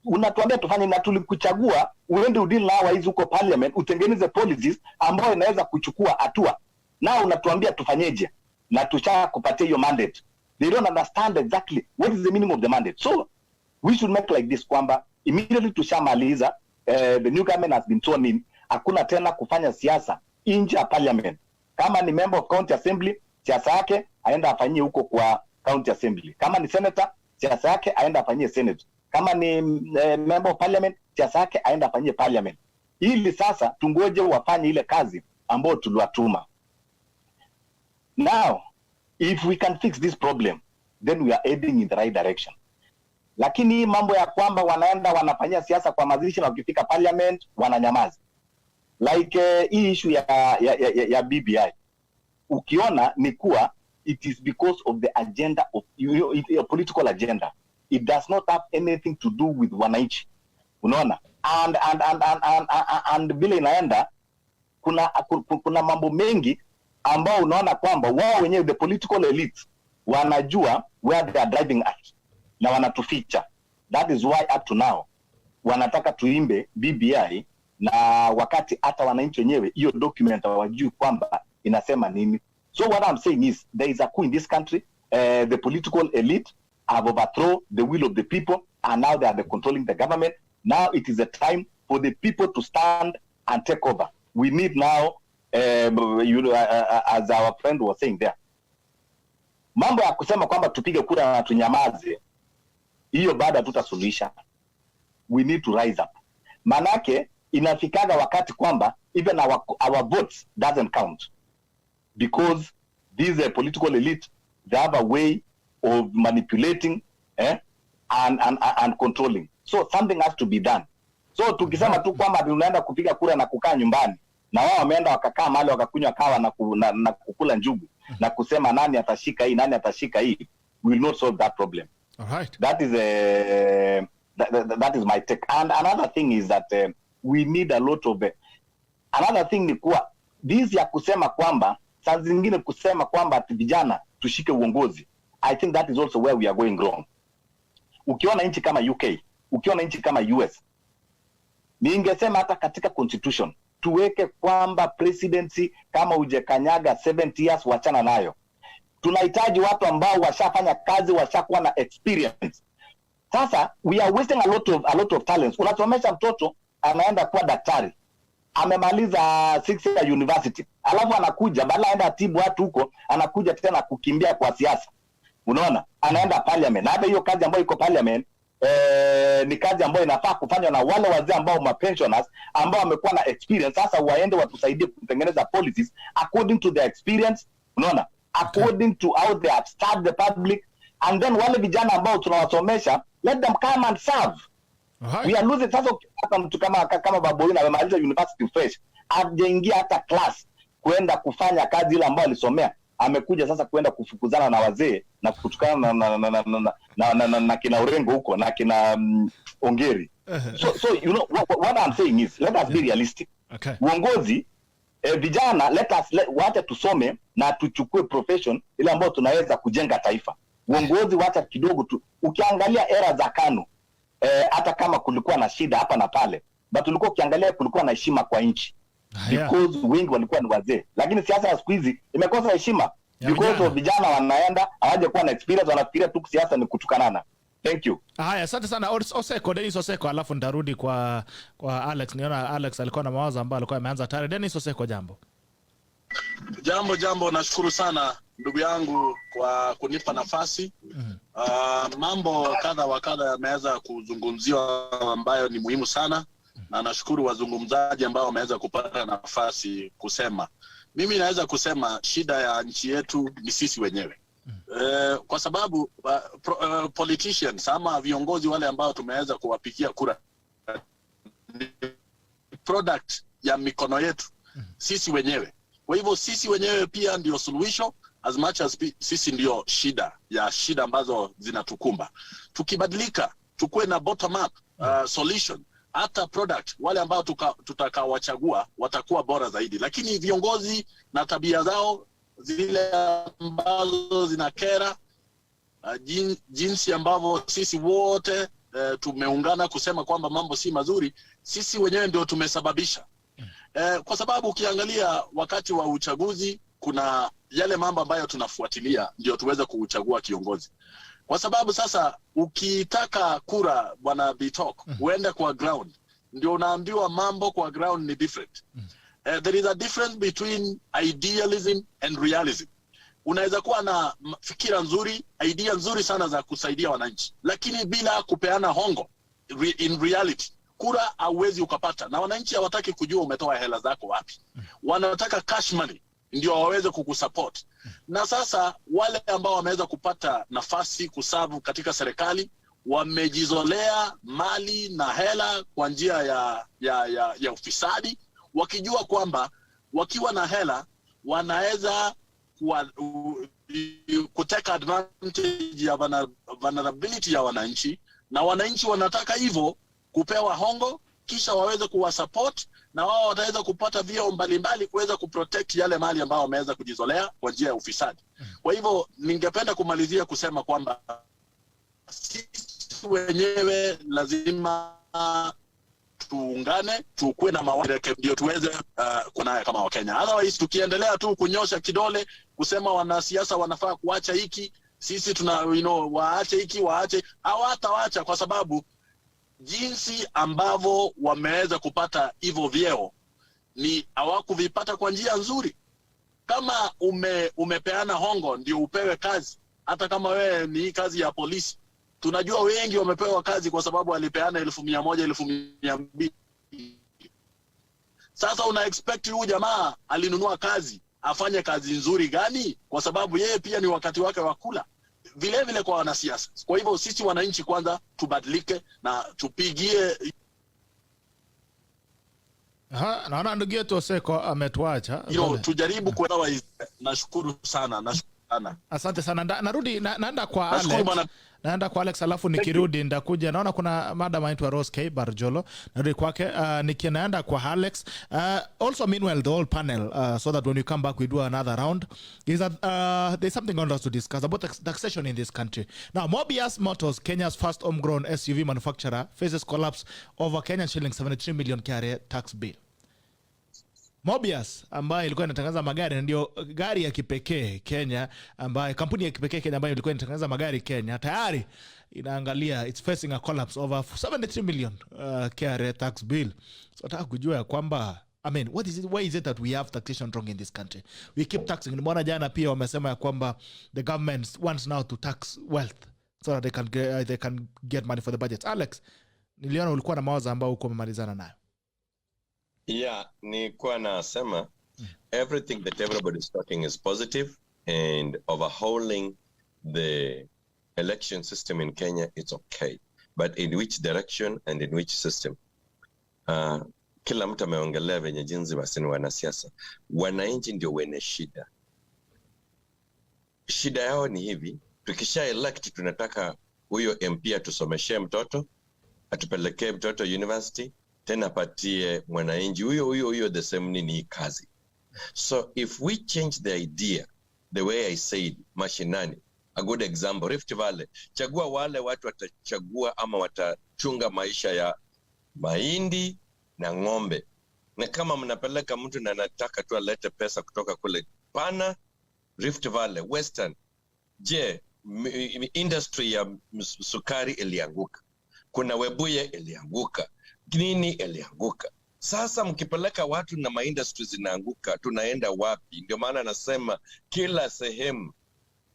Unatuambia tufanye, na tulikuchagua uende udili na hizo huko parliament, utengeneze policies ambao inaweza kuchukua hatua. Na unatuambia tufanyeje? Na tucha kupatia hiyo mandate. They don't understand exactly what is the meaning of the mandate. So we should make like this kwamba immediately tushamaliza, the new government has been sworn in, hakuna tena kufanya siasa nje ya parliament. Kama ni member of county assembly, siasa yake aenda afanyie huko kwa county assembly. Kama ni senator, siasa yake aenda afanyie senate. Kama ni member of parliament, siasa yake aenda afanyie parliament. Ili sasa tungoje wafanye ile kazi ambao tuliwatuma. Now, if we can fix this problem, then we are heading in the right direction. Lakini mambo ya kwamba wanaenda wanafanyia siasa kwa mazishi na wakifika parliament wananyamaza. Like hii issue ya BBI. Ukiona ni kuwa it is because of the agenda of a political agenda. It does not have anything to do with wananchi. Unaona? And vile inaenda kuna mambo mengi ambao unaona kwamba wao wenyewe the political elite wanajua where they are driving at na wanatuficha. That is why up to now wanataka tuimbe BBI na wakati hata wananchi wenyewe hiyo document hawajui kwamba inasema nini. So what I'm saying is there is a coup in this country. The political elite have overthrown the will of the people and now they are controlling the government. Now it is a time for the people to stand and take over. We need now, as our friend was saying there, mambo ya kusema kwamba tupige kura na tunyamaze, hiyo bado tutasuluhisha. We need to rise up. Manake inafikaga wakati kwamba even our votes doesn't count because these political elite, they have a way of manipulating and controlling. So something has to be done. So tukisema tu kwamba tunaenda kupiga kura na kukaa nyumbani na wao wameenda wakakaa mahali wakakunywa kawa na kukula njugu na kusema nani atashika hii nani atashika hii, we will not solve that problem. All right. That is my take. And another thing is that we need a lot of another thing ni kuwa this ya kusema kwamba saa zingine kusema kwamba ati vijana tushike uongozi. I think that is also where we are going wrong. Ukiona nchi kama UK, ukiona nchi kama US, ningesema hata katika constitution tuweke kwamba presidency kama ujekanyaga 70 years wachana nayo. Tunahitaji watu ambao washafanya kazi, washakuwa na experience. Sasa we are wasting a lot of talents. Unasomesha mtoto anaenda kuwa daktari, amemaliza 6 year university, alafu anakuja badala aenda atibu watu huko, anakuja tena kukimbia kwa siasa. Unaona, anaenda parliament. Na hiyo kazi ambayo iko parliament ni kazi ambayo inafaa kufanywa na wale wazee ambao pensioners ambao wamekuwa na experience. Sasa waende watusaidie kutengeneza policies according to their experience. Unaona, according to how they have started the public, and then wale vijana ambao tunawasomesha, let them come and serve. We are losing. Sasa mtu kama Baboina amemaliza university fresh, hajaingia hata class kwenda kufanya kazi ile ambayo alisomea, amekuja sasa kwenda kufukuzana na wazee na kutukana na kina Orengo huko na kina Ongeri. So you know what I'm saying is let us be realistic. Okay. Uongozi vijana wacha tusome na tuchukue profession ile ambayo tunaweza kujenga taifa. Uongozi wacha kidogo tu. Ukiangalia era za KANU hata kama kulikuwa na shida hapa na pale, but ulikuwa ukiangalia kulikuwa na heshima kwa nchi. Because wengi walikuwa ni wazee, lakini siasa ya siku hizi imekosa heshima because of vijana wanaenda hawaje kuwa na experience, wanafikiria tu siasa ni kutukanana. Thank you. Haya, asante sana Oseko, Dennis Oseko, alafu nitarudi kwa Alex. Niona Alex alikuwa na mawazo ambayo alikuwa ameanza tayari. Dennis Oseko, jambo. Jambo, nashukuru sana ndugu yangu kwa kunipa nafasi. Mambo kadha wa kadha yameweza kuzungumziwa ambayo ni muhimu sana, na nashukuru wazungumzaji ambao wameweza kupata nafasi kusema. Mimi naweza kusema shida ya nchi yetu ni sisi wenyewe. Kwa sababu politicians ama viongozi wale ambao tumeweza kuwapigia kura product ya mikono yetu sisi wenyewe. Kwa hivyo sisi wenyewe pia ndio suluhisho as much as sisi ndio shida ambazo zinatukumba. Tukibadilika, tukue na bottom up solution, hata product wale ambao tutakawachagua watakuwa bora zaidi. Lakini viongozi na tabia zao zile ambazo zinakera, jinsi ambavyo sisi wote tumeungana kusema kwamba mambo si mazuri, sisi wenyewe ndio tumesababisha. Kwa sababu ukiangalia wakati wa uchaguzi kuna yale mambo ambayo tunafuatilia ndio tuweze kuchagua kiongozi. Kwa sababu sasa ukitaka kura bwana Bitok uende kwa ground, ndio unaambiwa mambo kwa ground ni different. There is a difference between idealism and realism. Unaweza kuwa na fikira nzuri, idea nzuri sana za kusaidia wananchi, lakini bila kupeana hongo in reality kura hauwezi ukapata, na wananchi hawataki kujua umetoa hela zako wapi. Wanataka cash money ndio waweze kukusupport. Na sasa wale ambao wameweza kupata nafasi kusavu katika serikali wamejizolea mali na hela kwa njia ya ufisadi, wakijua kwamba wakiwa na hela wanaweza kuteka advantage ya vulnerability ya wananchi, na wananchi wanataka hivyo kupewa hongo kisha waweze kuwasupport na wao wataweza kupata vyeo mbalimbali kuweza kuprotect yale mali ambayo wameweza kujizolea kwa njia ya ufisadi. Kwa hivyo ningependa kumalizia kusema kwamba sisi wenyewe lazima tuungane, tukue na mawazo ndio tuweze kunaye kama Wakenya. Otherwise tukiendelea tu kunyosha kidole kusema wanasiasa wanafaa kuacha hiki, sisi tuna waache hiki, hawatawaacha kwa sababu jinsi ambavyo wameweza kupata hivyo vyeo ni hawakuvipata kwa njia nzuri. Kama umepeana hongo ndio upewe kazi, hata kama wewe ni kazi ya polisi, tunajua wengi wamepewa kazi kwa sababu alipeana 1,100, 1,200. Sasa una expect huyu jamaa alinunua kazi afanye kazi nzuri gani? Kwa sababu yeye pia ni wakati wake wa kula. Vile vile kwa wanasiasa. Kwa hivyo sisi wananchi kwanza tubadilike na tupigie. Naona ndugu yetu Oseko ametuacha. Tujaribu kuelewa. Nashukuru sana. Asante sana. Narudi naenda kwa Alex. Naenda kwa Alex alafu nikirudi ndakuja. Naona kuna madam anaitwa Rose K Barjolo. Narudi kwake. Naenda kwa Alex. Also meanwhile the whole panel so that when we come back we do another round is that there's something on us to discuss about taxation in this country. Now Mobius Motors, Kenya's first homegrown SUV manufacturer, faces collapse over Kenyan shilling 73 million KRA tax bill. Mobius ambayo ilikuwa inatangaza magari, ndio gari ya kipekee Kenya ambayo kampuni ya kipekee Kenya ambayo ilikuwa inatangaza magari Kenya, tayari inaangalia it's facing a collapse over 73 million KRA tax bill. So nataka kujua kwamba why is it that we have taxation wrong in this country? We keep taxing. Nimeona jana pia wamesema ya kwamba the government wants now to tax wealth so that they can get money for the budget. Alex, niliona ulikuwa na mawazo ambao uko umemalizana nayo. Yeah, nilikuwa nasema everything that everybody is talking is positive, and overhauling the election system in Kenya, it's okay. But in which direction and in which system? Kila mtu ameongelea venye jinsi basi ni wanasiasa. Wananchi ndio wenye shida. Shida yao ni hivi, tukisha elect tunataka huyo MP atusomeshe mtoto, atupelekee mtoto university, tena patie mwananchi huyo the same ni kazi. So if we change the idea the way I said mashinani, a good example, Rift Valley, chagua wale watu watachagua ama watachunga maisha ya mahindi na ng'ombe. Na kama mnapeleka mtu na anataka tu alete pesa kutoka kule pana Rift Valley, Western, industry ya sukari ilianguka. Kuna Webuye ilianguka. Nini ilianguka. Sasa mkipeleka watu na maindustries zinaanguka, tunaenda wapi? Ndio maana nasema kila sehemu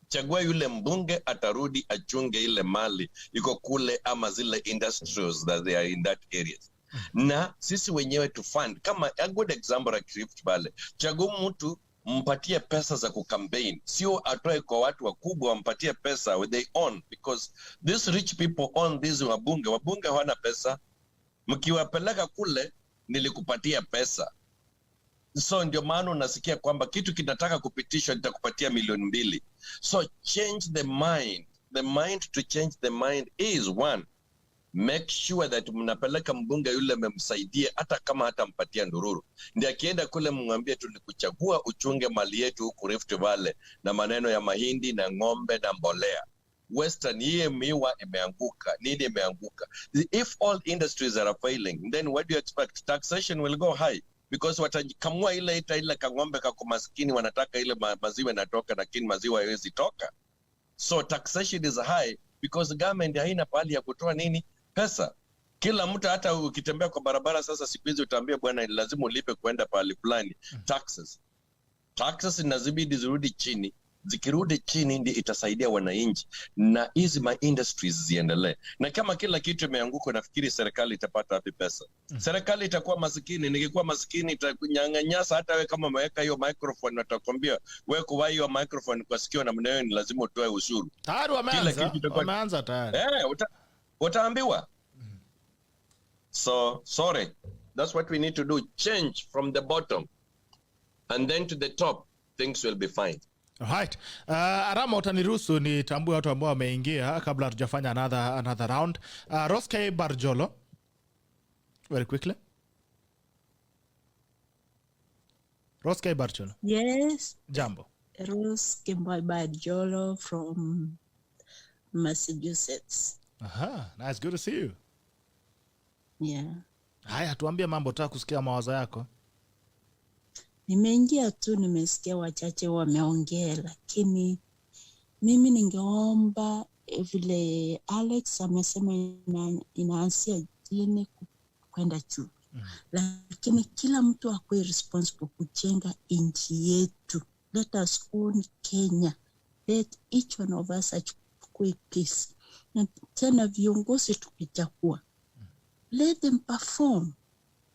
chagua yule mbunge atarudi achunge ile mali iko kule ama zile industries that they are in that areas. Na sisi wenyewe to fund kama a good example like Rift Valley. Chagua mtu mpatie pesa za kucampaign, sio atoe kwa watu wakubwa, mpatie pesa with they own, because these rich people own these wabunge hawana pesa. Mkiwapeleka kule nilikupatia pesa. So ndio maana unasikia kwamba kitu kinataka kupitishwa nitakupatia 2,000,000. So change the mind. The mind to change the mind is one, make sure that mnapeleka mbunge yule memsaidie hata kama hatampatia ndururu. Ndio akienda kule mwambie tulikuchagua uchunge mali yetu huku Rift Valley na maneno ya mahindi na ng'ombe na mbolea. Western hiye miwa imeanguka, nini imeanguka. If all industries are failing, then what do you expect? Taxation will go high, because watakamua ile kang'ombe kako maskini, wanataka ile maziwa natoka, lakini maziwa haiwezi toka. So taxation is high because government haina pahali ya kutoa nini pesa. Kila mtu hata ukitembea kwa barabara sasa siku hizi utaambia bwana lazima ulipe kwenda pahali fulani. Taxes inazibidi zirudi chini. Zikirudi chini ndi itasaidia wananchi na hizi industries ziendelee. Na kama kila kitu imeanguka, nafikiri serikali itapata wapi pesa? Serikali itakuwa maskini. Nikikuwa maskini itakunyang'anyasa. Hata wewe kama umeweka hiyo microphone watakwambia wewe kwa hiyo microphone kwa sikio na mnayo ni lazima utoe ushuru. Tayari wameanza tayari. Utaambiwa. So sorry, that's what we need to do, change from the bottom and then to the top, things will be fine. Alright. Arama utaniruhusu nitambue watu ambao wameingia kabla hatujafanya another round. Roske Barjolo. Very quickly. Rose Barcholo. Yes. Jambo. Rose Barcholo from Massachusetts. Aha, nice, good to see you. Yeah. Haya, tuambie mambo, taka kusikia mawazo yako. Nimeingia tu, nimesikia wachache wameongea, lakini mimi ningeomba vile Alex amesema inaanzia chini kwenda juu. Lakini kila mtu akuwe responsible kujenga nchi yetu. Let us own Kenya. Let each one of us achukue peace. Na tena viongozi tukichagua, let them perform.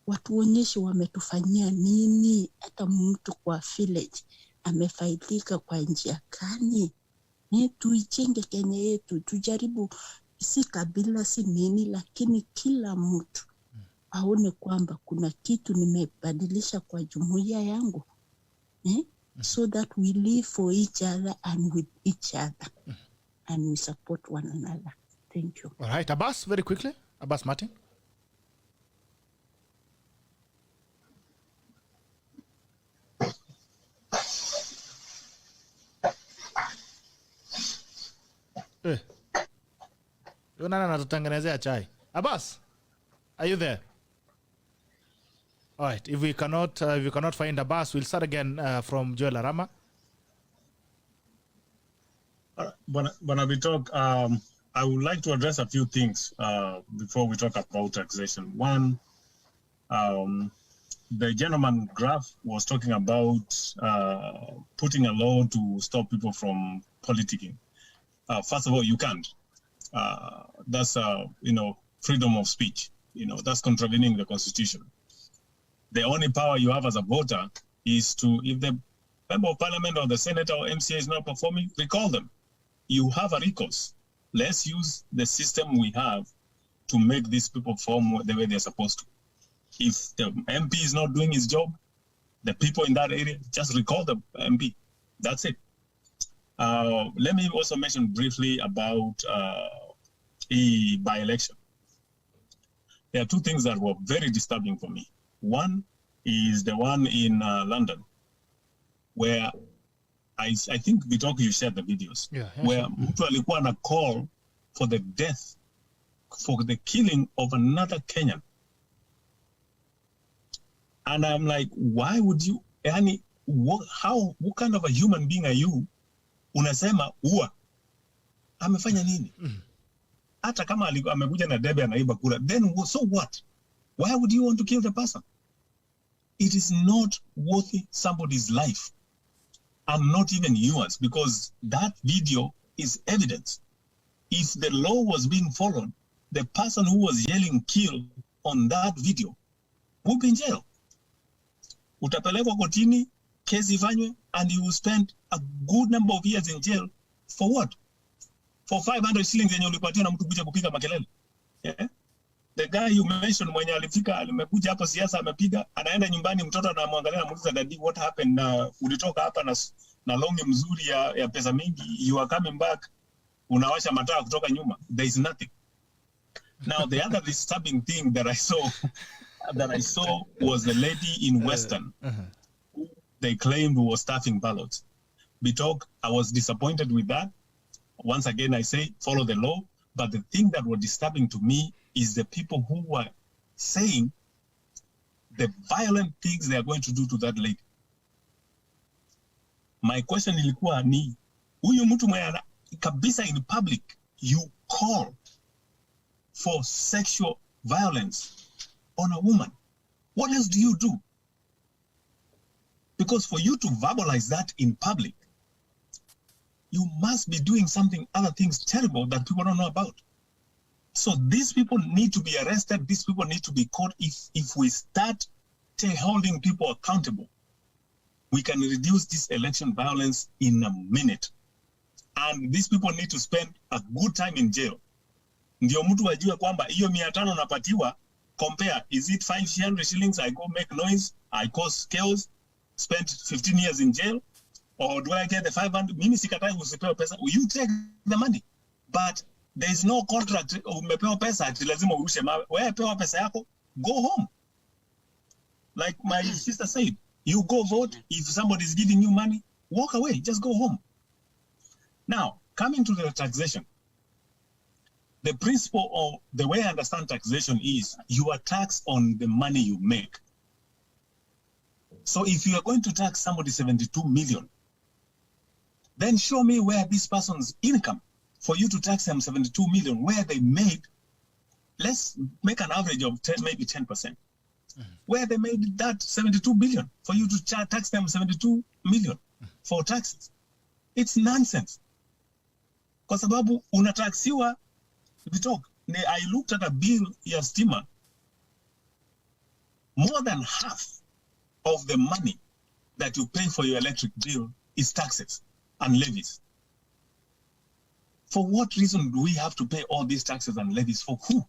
Watuonyeshe wametufanyia nini. Hata mtu kwa village amefaidika kwa njia gani. Tuijenge Kenya yetu. Tujaribu, si kabila si nini, lakini kila mtu aone kwamba kuna kitu nimebadilisha kwa jumuiya yangu. So that we live for each other and with each other. And we support one another. Thank you. All right, Abbas, very quickly. Abbas Martin. Nani anatutengenezea chai? Abbas, are you there? All right, if we cannot find Abbas, we'll start again from Joel Arama. Bwana Bitok, I would like to address a few things before we talk about taxation. One, the gentleman Graf was talking about putting a law to stop people from politicking. First of all, you can't. That's freedom of speech. That's contravening the Constitution. The only power you have as a voter is to, if the member of parliament or the senator or MCA is not performing, recall them. You have a recourse. Let's use the system we have to make these people perform the way they're supposed to. If the MP is not doing his job, the people in that area, just recall the MP. That's it. Let me also mention briefly about a by-election. There are two things that were very disturbing for me. One is the one in London, where I think Bitok, you shared the videos, where mtu alikuwa na call for the death, for the killing of another Kenyan. And I'm like, why would you, what kind of a human being are you? Unasema uwa amefanya nini? Hata kama amekuja na debe anaiba kura, then so what? Why would you want to kill the person? It is not worth somebody's life, and not even yours, because that video is evidence. If the law was being followed, the person who was yelling kill on that video would be in jail. Utapelekwa kotini, kesi ifanywe, and you will spend a good number of years in jail for what? For 500 shillings yenye ulipatia na mtu kuja kupiga makelele. Yeah? The guy you mentioned mwenye alifika, alimekuja hapo siasa amepiga, anaenda nyumbani, mtoto anamwangalia anamuuliza, daddy, what happened? Ulitoka hapa na longi mzuri ya pesa mingi, you are coming back, unawasha mataa kutoka nyuma. There is nothing. Now the other disturbing thing that I saw was the lady in Western. They claimed was stuffing ballots. Bitok, I was disappointed with that. Once again, I say follow the law. But the thing that was disturbing to me is the people who were saying the violent things they are going to do to that lady. My question ilikuwa ni, huyu mtu mwenye kabisa in public, you call for sexual violence on a woman. What else do you do? Because for you to verbalize that in public, you must be doing something, other things terrible that people don't know about. So these people need to be arrested. These people need to be caught. If we start holding people accountable, we can reduce this election violence in a minute. And these people need to spend a good time in jail. Ndio mtu ajue kwamba hiyo 500 napatiwa, compare, is it 500 shillings, I go make noise, I cause chaos, spend 15 years in jail, or do I get the 500? Mimi sikatai usipewe pesa, you take the money. But there is no contract, umepewa pesa ati lazima urushe mawe. Wewe pewa pesa yako, go home. Like my sister said, you go vote. If somebody is giving you money, walk away, just go home. Now, coming to the taxation, the principle of the way I understand taxation is you are taxed on the money you make. So if you are going to tax somebody 72 million, then show me where this person's income for you to tax them 72 million, where they made, let's make an average of 10, maybe 10%, where they made that 72 billion for you to tax them 72 million for taxes. It's nonsense. Kwa sababu unataxiwa vitok. I looked at a bill ya stima. More than half of the money that you pay for your electric bill is taxes and levies. For what reason do we have to pay all these taxes and levies? For who?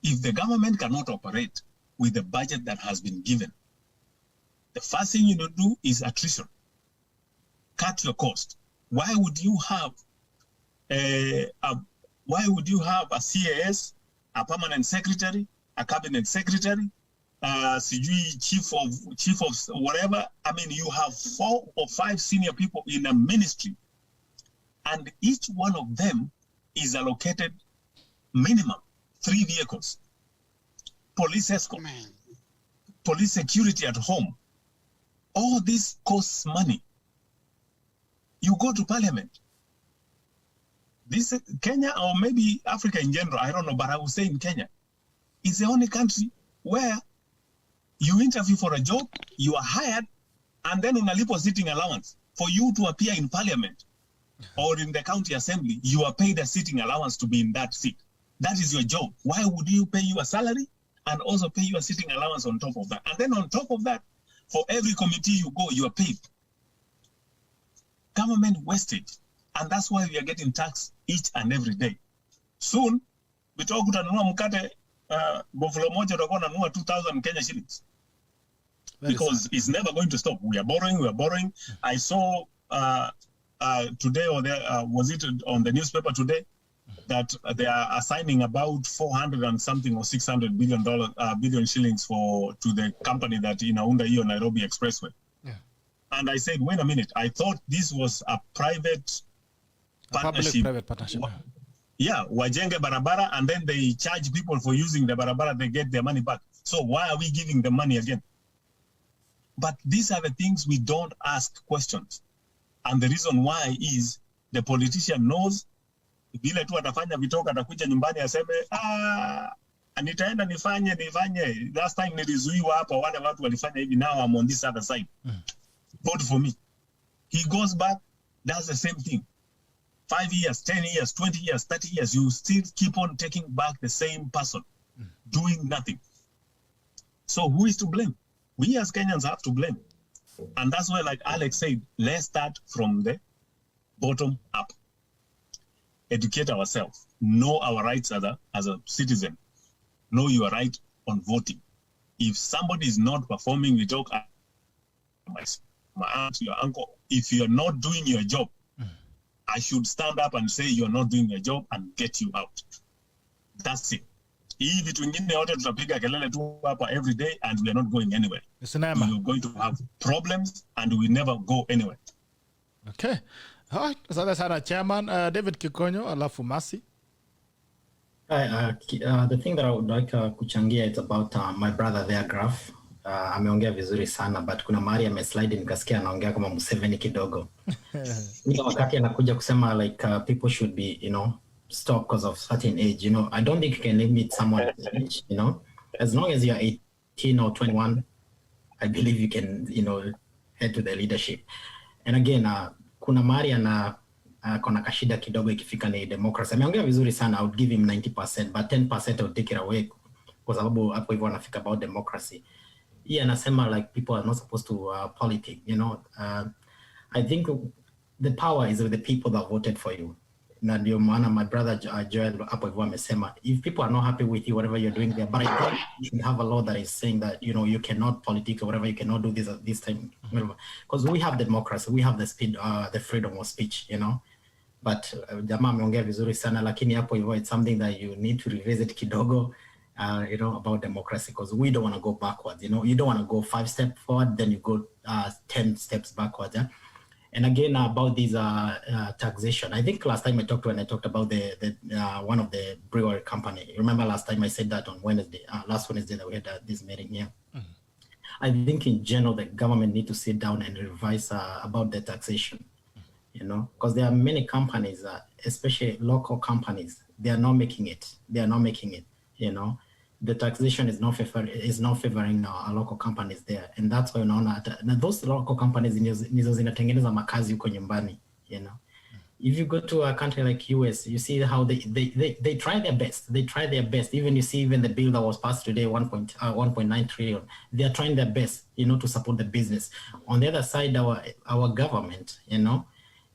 If the government cannot operate with the budget that has been given, the first thing you need to do is attrition. Cut your cost. Why would you have a CAS, a permanent secretary, a cabinet secretary, chief of whatever? I mean, you have 4 or 5 senior people in a ministry, and each one of them is allocated minimum 3 vehicles, police escort, police security at home. All this costs money. You go to parliament. This Kenya, or maybe Africa in general, I don't know, but I would say in Kenya, is the only country where you interview for a job, you are hired, and then unalipo sitting allowance. For you to appear in parliament or in the county assembly, you are paid a sitting allowance to be in that seat. That is your job. Why would you pay you a salary and also pay you a sitting allowance on top of that? And then on top of that, for every committee you go, you are paid. Government wastage. And that's why we are getting taxed each and every day. Soon, bitoka kutanunua mkate, boflo moja utakuwa unanunua 2,000 Kenya shillings. Because it's never going to stop. We are borrowing. I saw today, or was it on the newspaper today, that they are assigning about 400 and something or 600 billion shillings to the company that inaunda hiyo Nairobi Expressway. Yeah. And I said, wait a minute, I thought this was a private partnership. Public-private partnership. Yeah, wajenge barabara, and then they charge people for using the barabara, they get their money back. So why are we giving the money again? But these are the things we don't ask questions. And the reason why is the politician knows vile tu atafanya vitoka, atakuja nyumbani aseme, nitaenda nifanye. Last time nilizuiwa hapa, wale watu walifanya hivi, now I'm on this other side. Vote for me. He goes back, does the same thing. 5 years, 10 years, 20 years, 30 years, you still keep on taking back the same person, doing nothing. So who is to blame? We as Kenyans have to blame. And that's why, like Alex said, let's start from the bottom up. Educate ourselves. Know our rights as a citizen. Know your right on voting. If somebody is not performing, we talk, my aunt, your uncle, if you're not doing your job, I should stand up and say you're not doing your job and get you out. That's it. Hii vitu ingine yote tutapiga kelele tu hapa every day and we are not going anywhere. We are going to have problems and we never go anywhere. Okay. Alright. Asante sana Chairman. David Kikonyo, alafu Masi. The thing that I would like kuchangia is about my brother there, Graph. Ameongea vizuri sana, but kuna mahali ameslide nikasikia anaongea kama Museveni kidogo. Ni wakati anakuja kusema like people should be, stop because of certain age, I don't think you can limit someone's age, as long as you're 18 or 21, I believe you can, head to the leadership. And again, kuna mahali kona kashida kidogo ikifika ni democracy. Ameongea vizuri sana, I would give him 90%, but 10% I would take it away kwa sababu hapo hivyo anafika about democracy. Yeah, anasema like people are not supposed to politic, I think the power is with the people that voted for you. Na ndio maana my brother Joel hapo hivyo amesema, if people are not happy with you, whatever you're doing there, but I think you should have a law that is saying that, you cannot politic or whatever, you cannot do this at this time. Because we have democracy, we have the freedom of speech, But jamaa ameongea vizuri sana, lakini hapo hivyo it's something that you need to revisit kidogo. about democracy, because we don't want to go backwards. You don't want to go 5 steps forward, then you go 10 steps backwards. Yeah? And again, about this taxation, I think last time I talked about the one of the brewery company. Remember last time I said that on Wednesday, last Wednesday that we had this meeting here. Mm-hmm. I think in general, the government need to sit down and revise about the taxation, because there are many companies, especially local companies, they are not making it. The taxation is not favoring our local companies there, and that's why those local companies nizo zinatengeneza makazi huko nyumbani. If you go to a country like US, you see how they try their best. They try their best. Even you see even the bill that was passed today, 1.9 trillion. They are trying their best, to support the business. On the other side, our government,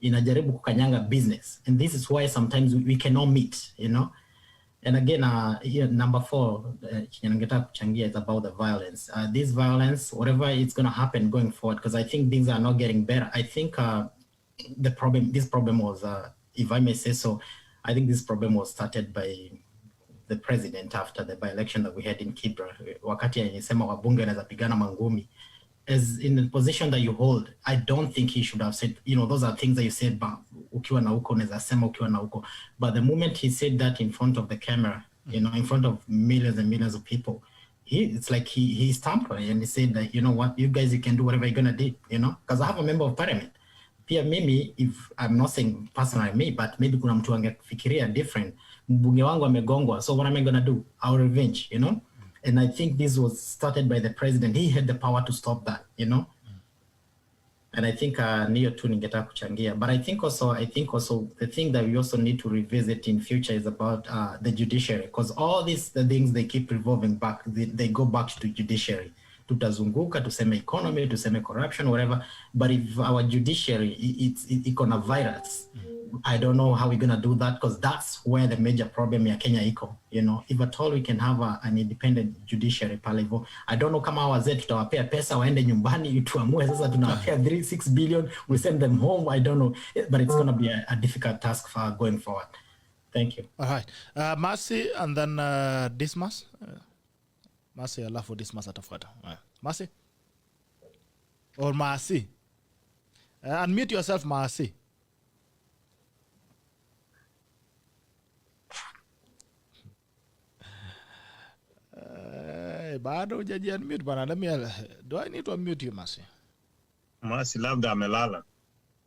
inajaribu kukanyanga business, and this is why sometimes we cannot meet, And again, number 4, is about the violence. This violence, whatever it's going to happen going forward, because I think things are not getting better. I think this problem was, if I may say so, I think this problem was started by the president after the by-election that we had in Kibra. Wakati alisema wabunge wanaweza pigana mangumi. As in the position that you hold, I don't think he should have said, those are things that you said, ukiwa na huko, unaweza sema ukiwa na huko. But the moment he said that in front of the camera, in front of millions and millions of people, it's like he stamped on it and he said that, what, you guys, you can do whatever you're going to do, because I have a member of parliament. Pia mimi, if I'm not saying personally me, but maybe kuna mtu angefikiria different, mbunge wangu amegongwa, so what am I going to do? I'll revenge, And I think this was started by the president. He had the power to stop that, And I think niyo tu ningetaka kuchangia. But I think also the thing that we also need to revisit in future is about the judiciary, because all the things they keep revolving back, they go back to judiciary. Tutazunguka, tuseme economy, tuseme corruption, whatever. But if our judiciary, it's on a virus, I don't know how we're going to do that, because that's where the major problem ya Kenya iko. If at all we can have an independent judiciary pale hivyo, I don't know kama wazee tutawapea pesa waende nyumbani, tuamue sasa tunawapea 6 billion, we send them home, I don't know. But it's going to be a difficult task for going forward. Thank you. All right. Mercy and then Dismas. Mercy alafu Dismas atafuata. Mercy? Or Mercy? Unmute yourself, Mercy. Bado hujaji unmute bana. Do I need to unmute you, Mercy? Mercy labda amelala.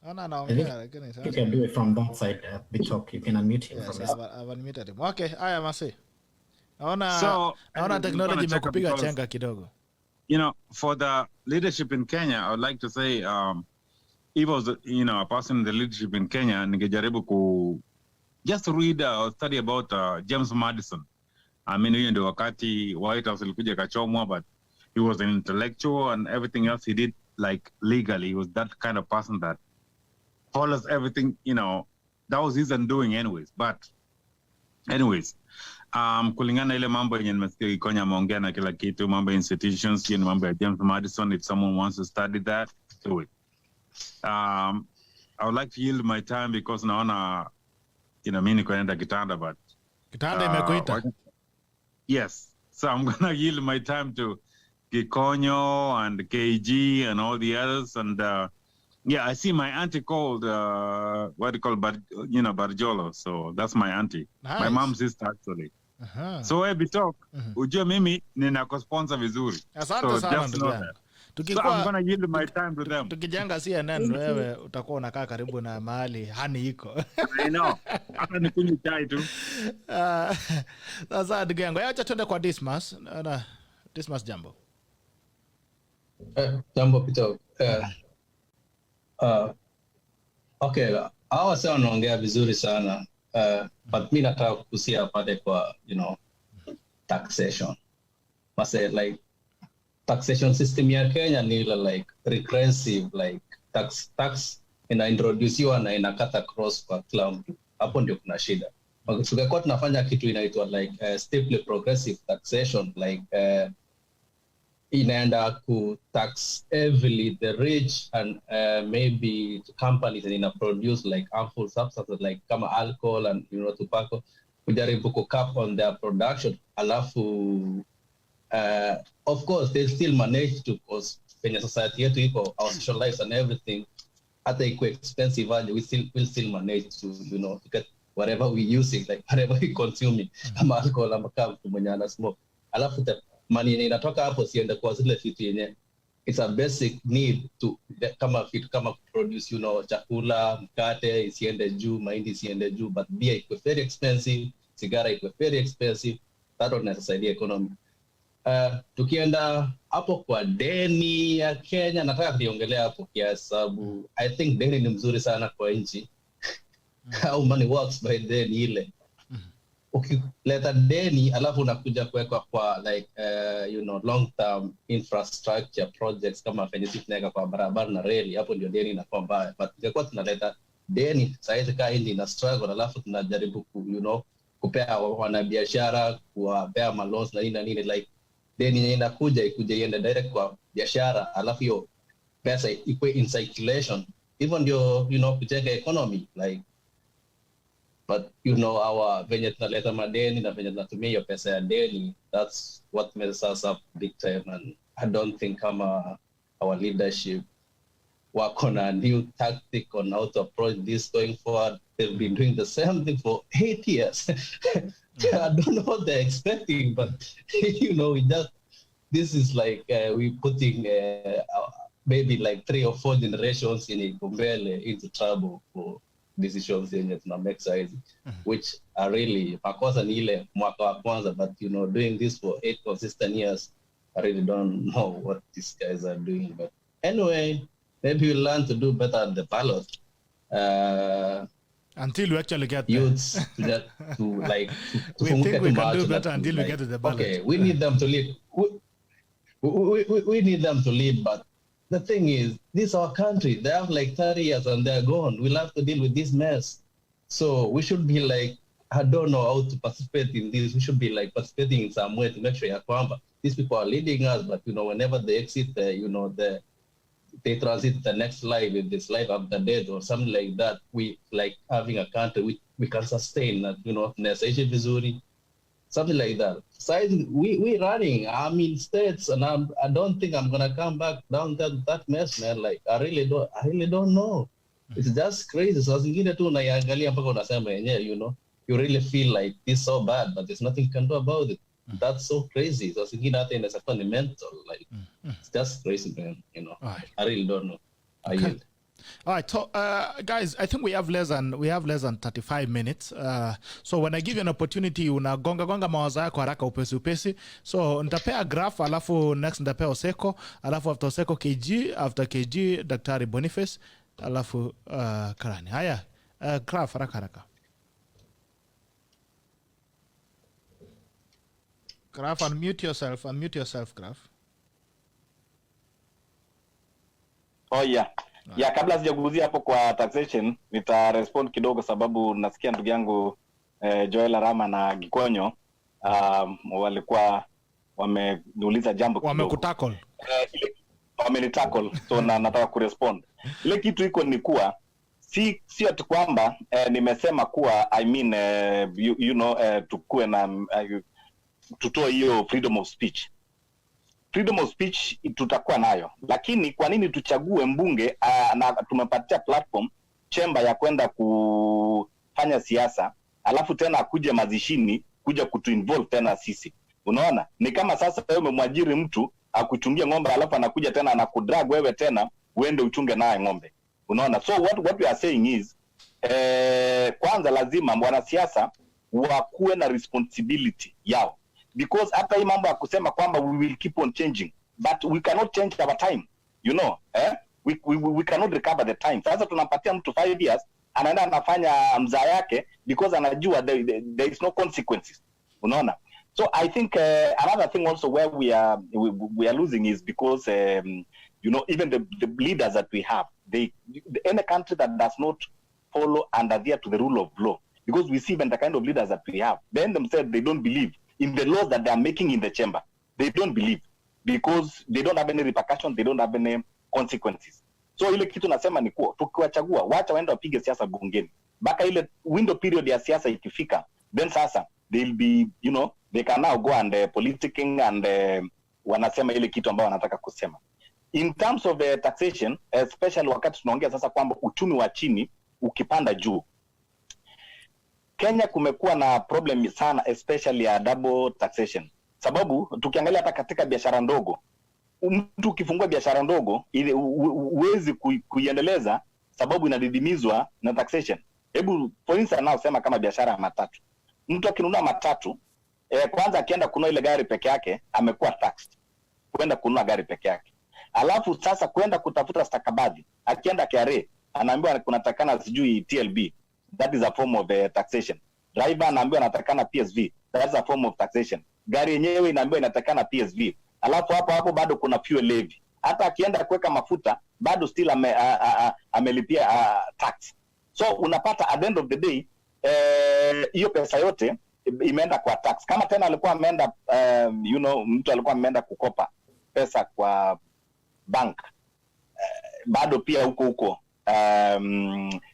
You can do it from that side, Bitok. You can unmute him. Yes, I've unmuted him. Okay, haya Mercy. Naona technology imekupiga chenga kidogo. For the leadership in Kenya, I would like to say, if I was, a person in the leadership in Kenya, ningejaribu just read or study about James Madison. I mean, huyo ndio wakati White House ilikuja kachomwa, but he was an intellectual and everything else he did like legally. He was that kind of person that follows everything, that was his undoing anyways. But anyways, kulingana ile mambo yenye nimesikia Gikonya ameongea na kila kitu, mambo institutions, mambo ya James Madison, if someone wants to study that, do it. I would like to yield my time because naona, mimi niko naenda kitanda, but kitanda imekuita. Yes. So I'm going to yield my time to Gikonyo and KG and all the others. And I see my auntie called, Barjolo. So that's my auntie. Nice. My mom's sister, actually. Uh-huh. So, Bitok, ujue mimi ninakusponsor vizuri. Asante sana ndugu yangu. So I'm going to yield my time to them. Tukijenga CNN, wewe utakuwa unakaa karibu na mahali hani iko. I know. Hata nikunywe chai tu. Sasa ndugu yangu, acha tuende kwa Dismas. Dismas jambo. Jambo Peter. Okay, hawa sasa wanaongea vizuri sana. But mimi nataka kukusia pale kwa, taxation. Mase like taxation system ya Kenya ni like regressive, like tax inaintroduciwa na inakata cross kwa kila mtu. Hapo ndio kuna shida. Tungekuwa tunafanya kitu inaitwa like steeply progressive taxation, like inaenda ku tax heavily the rich and maybe companies and ina produce like harmful substances like kama alcohol and tobacco. kujaribu kucap on their production, alafu of course they still manage to, cause Kenya society yetu iko our social lives and everything, hata iko expensive aje, we'll still manage to, you know, to get whatever we using, like whatever we consuming, kama alcohol ama kama mwenye ana smoke, alafu the money inatoka hapo siende kwa zile vitu yenye it's a basic need to kama vitu kama produce, you know, chakula, mkate isiende juu, mahindi isiende juu, but beer iko very expensive, sigara iko very expensive, that don't necessarily economy. Tukienda hapo kwa deni ya Kenya, nataka kuiongelea hapo kiasi sababu I think deni ni mzuri sana kwa nchi. How money works by deni ile. Ukileta deni alafu unakuja kuweka kwa like you know, long term infrastructure projects kama venye sisi tunaweka kwa barabara na reli, hapo ndio deni inakuwa mbaya. But ingekuwa tunaleta deni saizi kaa hindi na struggle, alafu tunajaribu you know, kupea wanabiashara, kuwapea maloans na nini like deni inakuja iende direct kwa biashara, alafu hiyo pesa ikwe in circulation, even ndio, you know, kujenga economy like. But you know, our venye tunaleta madeni na venye tunatumia hiyo pesa ya deni, that's what messes us up big time, and I don't think our leadership work on a new tactic on how to approach this going forward. They've been doing the same thing for 8 years. I don't know what they're expecting, but you know, this is like we putting maybe like 3 or 4 generations in Ikumbele into trouble for decisions yenye tuna make size, which are really makosa ni ile mwaka wa kwanza, but you know, doing this for 8 consistent years, I really don't know what these guys are doing. But anyway, maybe we'll learn to do better at the ballot. Until we actually get youths to like to we think we can do better until we get to the ballot. Okay, we need them to lead. We need them to lead, but the thing is, this is our country. They have like 30 years and they're gone. We'll have to deal with this mess. So we should be like, I don't know how to participate in this. We should be like participating in some way to make sure these people are leading us, but you know, whenever they exit, you know, they transit the next life, with this life after death or something like that. We like having a country we can sustain, you know, vizuri, something like that. So we running, I'm in states, and I don't think I'm gonna come back down that mess, man. Like I really don't know. It's just crazy. So zingine tu unaiangalia mpaka unasema yenyewe, you know, you really feel like this so bad, but there's nothing you can do about it. That's so crazy. So zingine hata inaweza kuwa ni mental, like it's just crazy, man. You know, I really don't know. I yield. All right, so guys, I think we have less than 35 minutes. So when I give you an opportunity, unagonga mawazo yako haraka upesi. So nitapea graph, alafu next nitapea Oseko, alafu after Oseko KG, after KG Daktari Boniface, alafu Karani. Haya, graph haraka. Graph, unmute yourself, Graph. Oh yeah. Ya kabla sijaguzia hapo kwa taxation, nita-respond kidogo sababu nasikia ndugu yangu Joel Arama na Gikonyo walikuwa wameniuliza jambo kidogo. Wamekutackle. Wamenitackle, so nataka kurespond. Ile kitu iko ni kuwa si ati kwamba nimesema kuwa I mean you know tukue na tutoe hiyo freedom of speech. Freedom of speech tutakuwa nayo, lakini kwa nini tuchague mbunge na tumepatia platform chamber ya kwenda kufanya siasa, alafu tena akuje mazishini kuja kutuinvolve tena sisi? Unaona, ni kama sasa wewe umemwajiri mtu akuchungie ng'ombe, alafu anakuja tena anakudrag wewe tena uende uchunge naye ng'ombe. Unaona, so what we are saying is kwanza lazima wanasiasa wakuwe na responsibility yao, because hata hii mambo ya kusema kwamba we will keep on changing, but we cannot change our time, you know, we cannot recover the time. Sasa tunapatia mtu 5 years anaenda anafanya mzaa yake because anajua there is no consequences. Unaona, so I think another thing also where we are losing is because you know, even the leaders that we have, any country that does not follow and adhere to the rule of law, because we see even the kind of leaders that we have, then themselves they don't believe in the laws that they are making in the chamber. They don't believe because they don't have any repercussions, they don't have any consequences. So ile kitu nasema ni kuwa tukiwachagua wacha waende wapige siasa bungeni, baka ile window period ya siasa ikifika then sasa they'll be, you know, they can now go and politicking and wanasema ile kitu ambao wanataka kusema. In terms of taxation, especially wakati tunaongea sasa kwamba uchumi wa chini ukipanda juu, Kenya kumekuwa na problem sana, especially ya double taxation. Sababu tukiangalia hata katika biashara ndogo, mtu ukifungua biashara ndogo ile uwezi kuiendeleza sababu inadidimizwa na taxation. Hebu for instance nao sema kama biashara ya matatu. Mtu akinunua matatu, kwanza akienda kununua ile gari peke yake amekuwa taxed kwenda kununua gari peke yake. Alafu sasa kwenda kutafuta stakabadhi, akienda KRA anaambiwa kunatakana sijui TLB, that is a form of taxation. Driver anaambiwa anatakana PSV, that is a form of taxation. Gari yenyewe inaambiwa inatakana PSV. Alafu hapo bado kuna fuel levy. Hata akienda kuweka mafuta bado still amelipia tax. So unapata at the end of the day hiyo pesa yote imeenda kwa tax. Kama tena alikuwa ameenda you know, mtu alikuwa ameenda kukopa pesa kwa bank, bado pia huko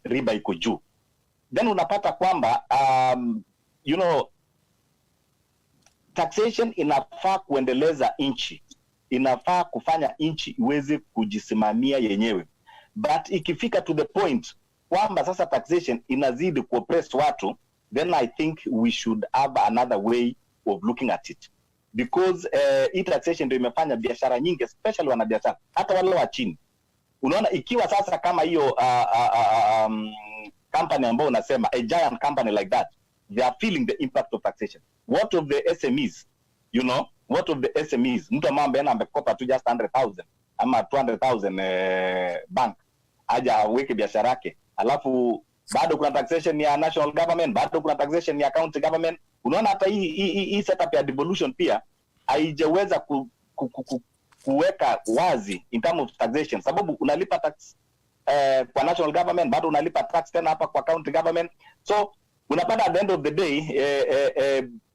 riba iko juu. Then unapata kwamba you know, taxation inafaa kuendeleza nchi, inafaa kufanya nchi iweze kujisimamia yenyewe. But ikifika to the point kwamba sasa taxation inazidi kuoppress watu, then I think we should have another way of looking at it. Because hii taxation ndio imefanya biashara nyingi, especially wanabiashara, hata wale wa chini. Unaona ikiwa sasa kama hiyo company ambayo unasema, a giant company like that, they are feeling the impact of taxation. What of the SMEs? You know, what of the SMEs? Mtu ambaye amekopa tu just 100,000 ama 200,000 bank, aja aweke biashara yake. Alafu bado kuna taxation ya national government, bado kuna taxation ya county government. Unaona hata hii setup ya devolution pia haijaweza kuweka wazi in terms of taxation, sababu unalipa tax kwa national government, bado unalipa tax tena hapa kwa county government. So unapata at the end of the day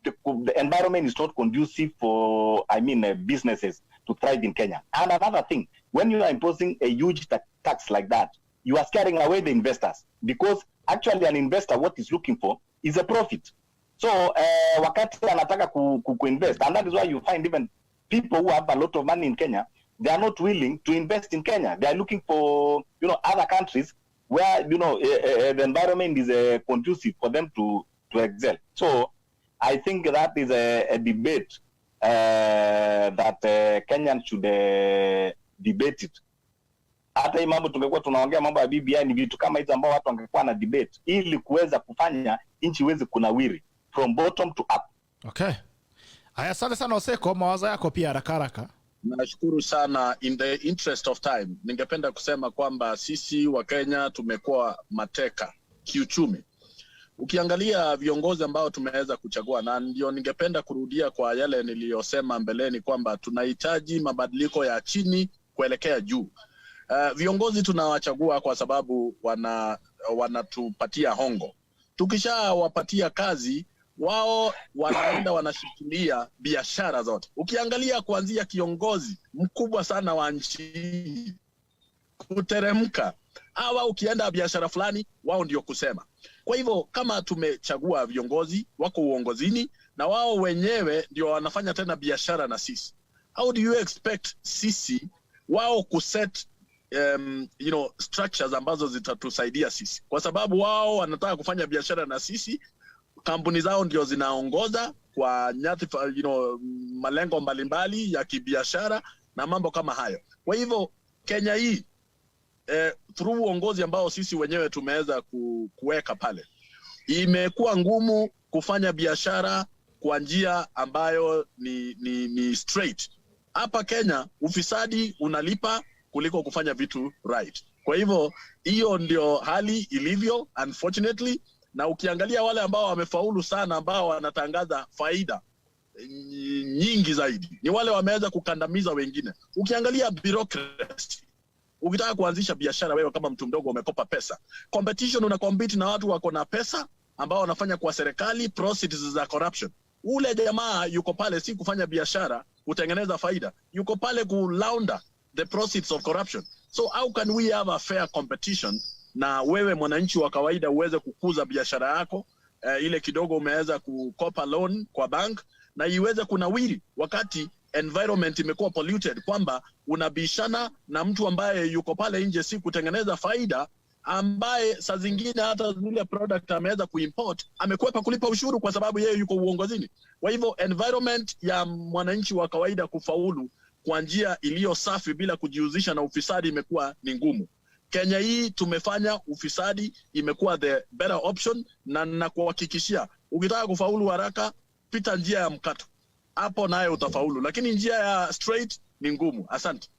the environment is not conducive for, I mean, businesses to thrive in Kenya. And another thing, when you are imposing a huge tax like that, you are scaring away the investors, because actually an investor, what is looking for is a profit. So wakati anataka ku-invest, and that is why you find even people who have a lot of money in Kenya, they are not willing to invest in Kenya. They are looking for, you know, other countries where, you know, the environment is conducive for them to excel. So I think that is a debate that Kenyans should debate it. Hata hii mambo tungekuwa tunaongea mambo ya BBI, ni vitu kama hizo ambao watu wangekuwa na debate ili kuweza kufanya nchi iweze kunawiri from bottom to up. Okay. Haya, asante sana Oseko, mawazo yako pia haraka. Nashukuru sana. In the interest of time, ningependa kusema kwamba sisi wa Kenya tumekuwa mateka kiuchumi. Ukiangalia viongozi ambao tumeweza kuchagua, na ndio ningependa kurudia kwa yale niliyosema mbeleni kwamba tunahitaji mabadiliko ya chini kuelekea juu. Viongozi tunawachagua kwa sababu wanatupatia hongo. Tukishawapatia kazi, wao wanaenda wanashikilia biashara zote. Ukiangalia kuanzia kiongozi mkubwa sana wa nchi kuteremka, hawa ukienda biashara fulani wao ndio kusema. Kwa hivyo kama tumechagua viongozi wako uongozini na wao wenyewe ndio wanafanya tena biashara na sisi, how do you expect sisi wao kuset you know, structures ambazo zitatusaidia sisi? Kwa sababu wao wanataka kufanya biashara na sisi, kampuni zao ndio zinaongoza kwa nyadhifa, you know, malengo mbalimbali ya kibiashara na mambo kama hayo. Kwa hivyo Kenya hii through uongozi ambao sisi wenyewe tumeweza kuweka pale, imekuwa ngumu kufanya biashara kwa njia ambayo ni straight. Hapa Kenya ufisadi unalipa kuliko kufanya vitu right. Kwa hivyo hiyo ndio hali ilivyo unfortunately, na ukiangalia wale ambao wamefaulu sana, ambao wanatangaza faida nyingi zaidi, ni wale wameweza kukandamiza wengine. Ukiangalia bureaucracy, ukitaka kuanzisha biashara wewe kama mtu mdogo umekopa pesa, competition una compete na watu wako na pesa ambao wanafanya kwa serikali proceeds za corruption. Ule jamaa yuko pale si kufanya biashara kutengeneza faida, yuko pale ku launder the proceeds of corruption. So how can we have a fair competition na wewe mwananchi wa kawaida uweze kukuza biashara yako ile kidogo umeweza kukopa loan kwa bank na iweze kunawiri, wakati environment imekuwa polluted, kwamba unabishana na mtu ambaye yuko pale nje si kutengeneza faida, ambaye saa zingine hata zile product ameweza kuimport amekwepa kulipa ushuru kwa sababu yeye yuko uongozini. Kwa hivyo environment ya mwananchi wa kawaida kufaulu kwa njia iliyo safi bila kujihusisha na ufisadi imekuwa ni ngumu. Kenya hii tumefanya ufisadi imekuwa the better option, na nakuhakikishia ukitaka kufaulu haraka pita njia ya mkato, hapo naye utafaulu, lakini njia ya straight ni ngumu. Asante.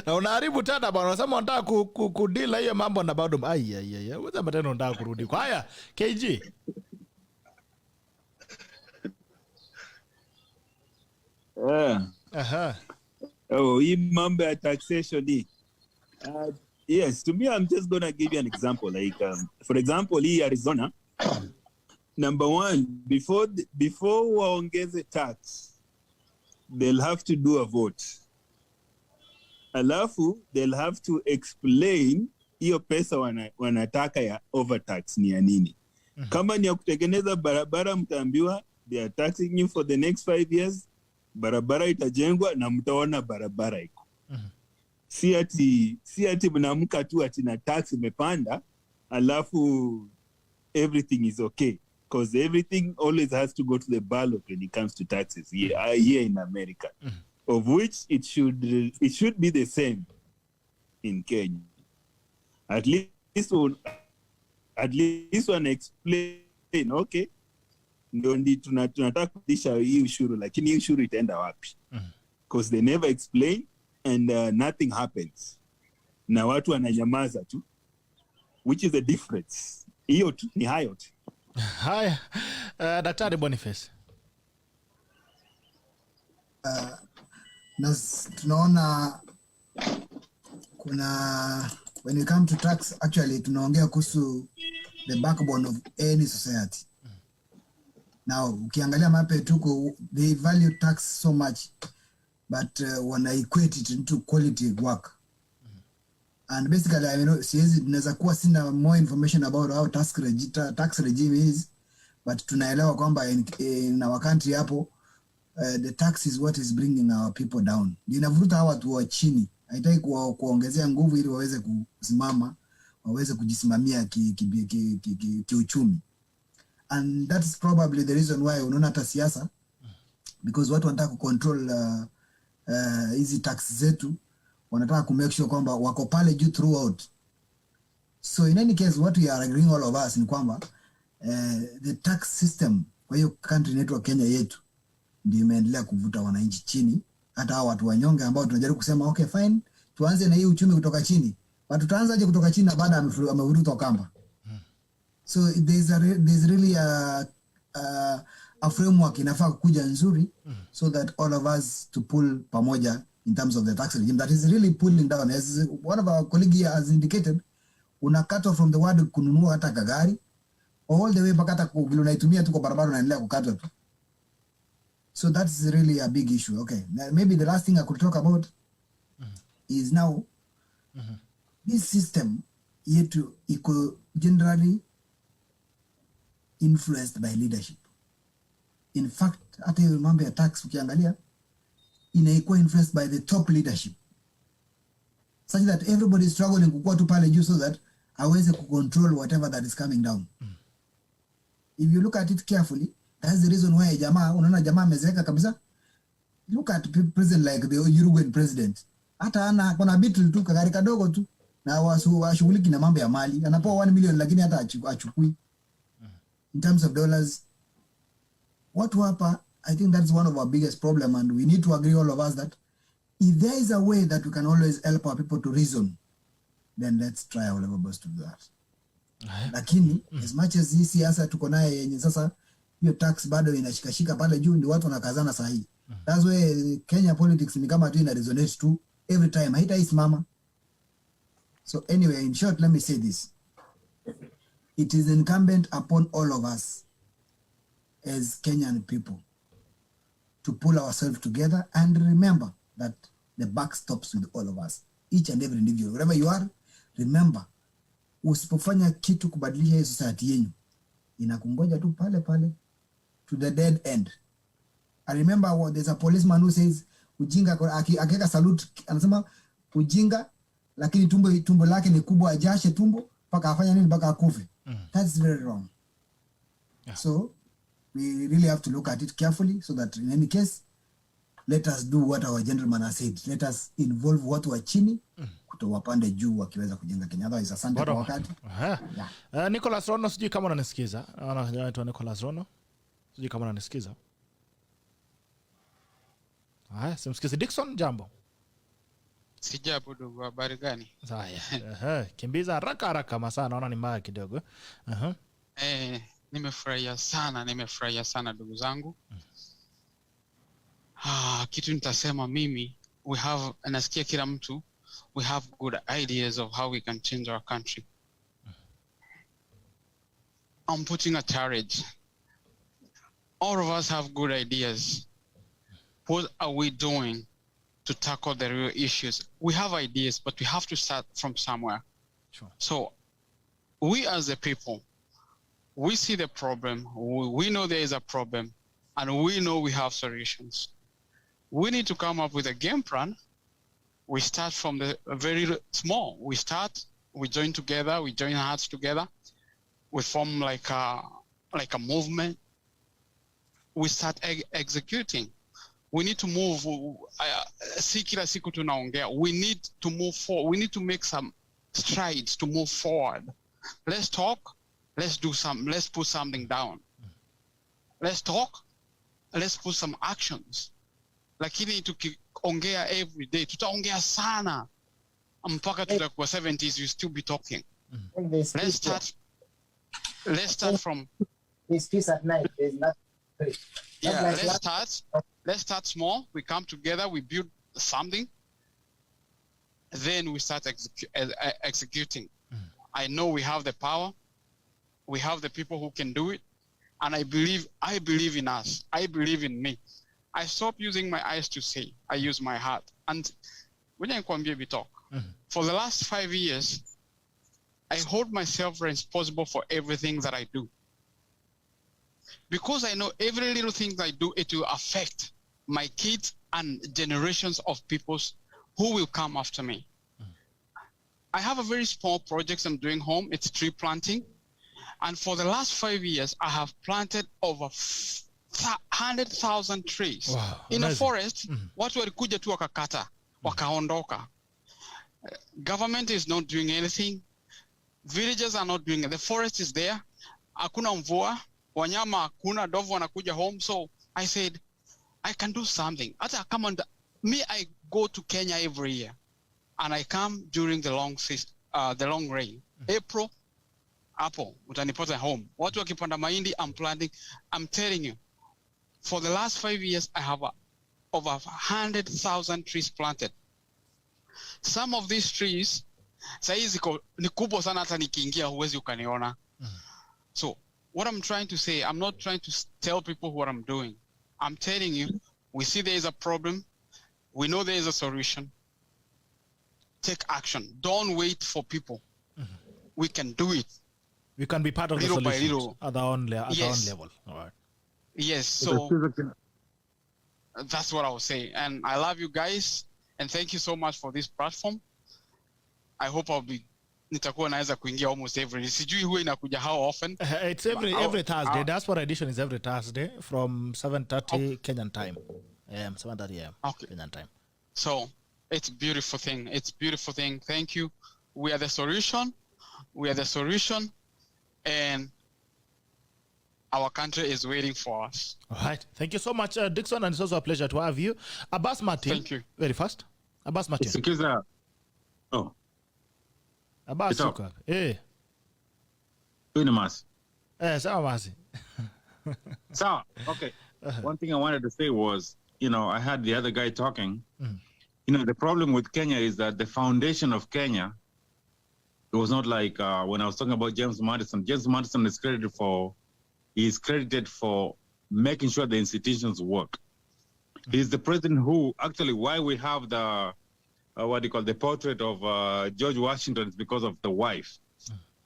Na unaharibu tena bwana, unasema unataka kudila hiyo mambo na bado wewe tena unataka kurudi kwa haya KG. Oh, hii mambo ya taxation hii. Yes, to me, I'm just going to give you an example. Like, for example, here Arizona, number one, before waongeze tax, they'll have to do a vote. Alafu, they'll have to explain hiyo pesa wanataka ya overtax ni ya nini. Kama ni ya kutengeneza barabara, mtaambiwa they are taxing you for the next 5 years, barabara itajengwa na mtaona barabara iko. Si ati mnaamka tu ati na tax imepanda alafu everything is okay, because everything always has to go to the ballot when it comes to taxes here in America, of which it should be the same in Kenya. At least one explain, okay, ndio tunataka kudisha hii ushuru, lakini hii ushuru itaenda wapi? Because they never explain and nothing happens. Na watu wananyamaza tu, which is the difference. Hiyo tu ni hayo tu. Haya, Daktari Boniface. Na tunaona kuna, when we come to tax, actually tunaongea kuhusu the backbone of any society. Now, ukiangalia mape tuko, they value tax so much, but wana equate it into quality work. And basically, I know, naweza kuwa sina more information about how tax regime is, but tunaelewa kwamba in our country hapo, the tax is what is bringing our people down. Inavuruta hawa watu wa chini. Haitaki kuongezea nguvu ili waweze kusimama, waweze kujisimamia kiuchumi. And that's probably the reason why unaona hata siasa, because watu wanataka control hizi tax zetu, wanataka ku make sure kwamba wako pale juu throughout. So in any case, what we are agreeing all of us ni kwamba the tax system kwa hiyo country inaitwa Kenya yetu ndio imeendelea kuvuta wananchi chini, hata hao watu wanyonge ambao tunajaribu kusema okay fine, tuanze na hii uchumi kutoka chini. But tutaanzaje kutoka chini na baada amevurutwa kamba? So there's really a framework inafaa kuja nzuri, so that all of us to pull pamoja in terms of the tax regime that is really pulling down. As one of our colleagues here has indicated, unakatwa from the word kununua hata gari all the way mpaka hata vile unaitumia tu kwa barabara unaendelea kukatwa tu. So that's really a big issue. Okay, maybe the last thing I could talk about is now this system yetu iko generally influenced by leadership. In fact, hata hiyo mambo ya tax ukiangalia inaikuwa influenced by the top leadership, such that everybody is struggling kukua tu pale juu so that aweze kucontrol whatever that is coming down. If you look at it carefully, that's the reason why unaona jamaa amezeeka kabisa. Look at president like the Uruguayan president. Hata ana kuna bitu tu kagari kadogo tu na washughuliki na mambo ya mali. Anapewa 1 million lakini hata achukui. In terms of dollars, watu hapa, I think that's one of our biggest problem, and we need to agree all of us that if there is a way that we can always help our people to reason, then let's try our level best to do that. Lakini as much as hii siasa tuko naye yenye sasa hiyo tax bado inashikashika pale juu, ndio watu wanakazana sahihi. That's why Kenya politics ni kama tu ina resonate tu every time, haitaisimama. So anyway, in short, let me say this. It is incumbent upon all of us as Kenyan people to pull ourselves together and remember that the buck stops with all of us, each and every individual. Wherever you are, remember, usipofanya kitu kubadilisha hii society yenu, inakungoja tu pale pale to the dead end. I remember there's a policeman who says ujinga, akiweka salute anasema ujinga lakini tumbo lake ni kubwa, ajashe tumbo mpaka afanya nini mpaka akufe. That's very wrong. Yeah. So we really have to look at it carefully so that in any case let us do what our gentleman has said. Let us involve watu wa chini kutowapande juu wakiweza kujenga Kenya. Otherwise, asante kwa wakati. Nicholas Rono, sijui kama unanisikiza. Anaitwa Nicholas Rono. Sijui kama unanisikiza. Haya, simsikizi. Dickson, jambo. Sijabu ndugu, habari gani? Haya. Kimbiza haraka masaa naona ni mbaya kidogo. Nimefurahia sana ndugu zangu. Kitu nitasema mimi, nasikia kila mtu, we have good ideas of how we can change our country. I'm putting a challenge. All of us have good ideas. What are we doing to tackle the real issues? We have ideas, but we have to start from somewhere. Sure. So we as a people, we see the problem, we know there is a problem, and we know we have solutions. We need to come up with a game plan. We start from the very small. We join together, we join hearts together. We form like a movement. We start executing. We need to move. Kila siku tunaongea. We need to move forward. We need to make some strides to move forward. Let's talk. Let's do some. Let's put something down. Let's talk. Let's put some actions. Lakini tukiongea every day, tutaongea sana mpaka tutakuwa 70s, we still be talking. Let's start from this peace at night. There's nothing. Yeah, let's start small. We come together, we build something, then we start executing. I know we have the power. We have the people who can do it, and I believe in us. I believe in me. I stop using my eyes to see. I use my heart. And when I come here, we talk. For the last 5 years, I hold myself responsible for everything that I do. Because I know every little thing that I do, it will affect my kids and generations of peoples who will come after me. I have a very small project I'm doing home. It's tree planting. And for the last 5 years, I have planted over 100,000 trees. Wow, in a forest. Watu walikuja tu wakakata, wakaondoka. Government is not doing anything. Villagers are not doing it. The forest is there. Hakuna mvua, wanyama hakuna, dovu wanakuja home. So I said, I can do something. Hata kama I go to Kenya every year, and I come during the long rain. April, utanipata home. Watu wakipanda mahindi, I'm planting. I'm telling you, for the last 5 years, I have over 100,000 trees planted. Some of these trees, saizi ni kubwa sana hata nikiingia huwezi ukaniona. So what I'm trying to say, I'm not trying to tell people what I'm doing. I'm telling you, we see there is a problem. We know there is a solution. Take action. Don't wait for people. We can do it. We can be part of little the solution by little. at our own level. All right. Yes, so that's what I was saying. And I love you guys, and thank you so much for this platform. I hope nitakuwa naweza kuingia almost every. Sijui huwa inakuja how often. It's every Thursday. Diaspora edition is every Thursday from 7:30 Kenyan time. 7:30 a.m. Kenyan time. So it's a beautiful thing. It's a beautiful thing. Thank you. We are the solution. And our country is waiting for us. All right. Thank you so much, Dickson, and it's also a pleasure to have you. Abbas Martin. Thank you. Very fast. Abbas Martin. Sikiza. Oh. Abbas Suka. Eh. Huyu ni Masi. Sawa Masi. So, okay. One thing I wanted to say was, I had the other guy talking. The problem with Kenya is that the foundation of Kenya, it was not like when I was talking about James Madison. James Madison is credited for making sure the institutions work. He's the president who, actually, why we have the, the portrait of George Washington is because of the wife.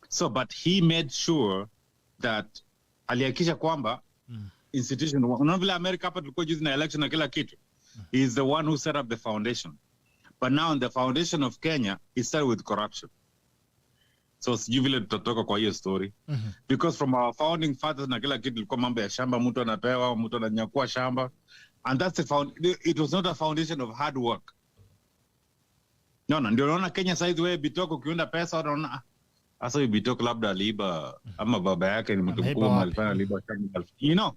So, but he made sure that alihakikisha kwamba institution, unaona vile America hapa tulikuwa juzi na election na kila kitu. He is the one who set up the foundation. But now the foundation of Kenya is started with corruption. So sijui vile tutatoka kwa hiyo story. Because from our founding fathers na kila kitu ilikuwa mambo ya shamba, mtu anapewa, mtu ananyakua shamba. And that's it was not a foundation of hard work. No, ndio unaona Kenya size wewe Bitoko ukiunda pesa unaona asa Bitoko labda aliiba ama baba yake ni mtu mkubwa alifanya aliiba shamba. You know,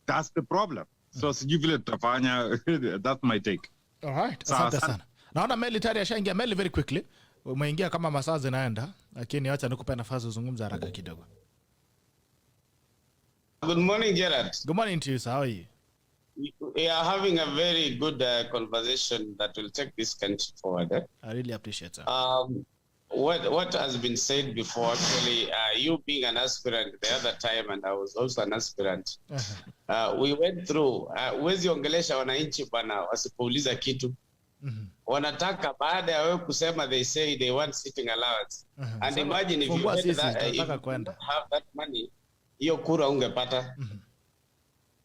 that's the problem. So sijui vile tutafanya. That's my take. All right. Asante sana. Naona Meli tayari ashaingia. Meli, very quickly. Umeingia kama masaa zinaenda, lakini acha nikupe nafasi uzungumze haraka kidogo. Good morning, Gerard. Good morning to you, sir. How are you? We are having a very good conversation that will take this country forward. I really appreciate it. What has been said before, actually, you being an aspirant the other time, and I was also an aspirant, we went through, wezi ongelesha wananchi bana wasipouliza kitu. Wanataka baada ya wewe kusema they say they want sitting allowance. And imagine if you had that, if you have that money, hiyo kura ungepata.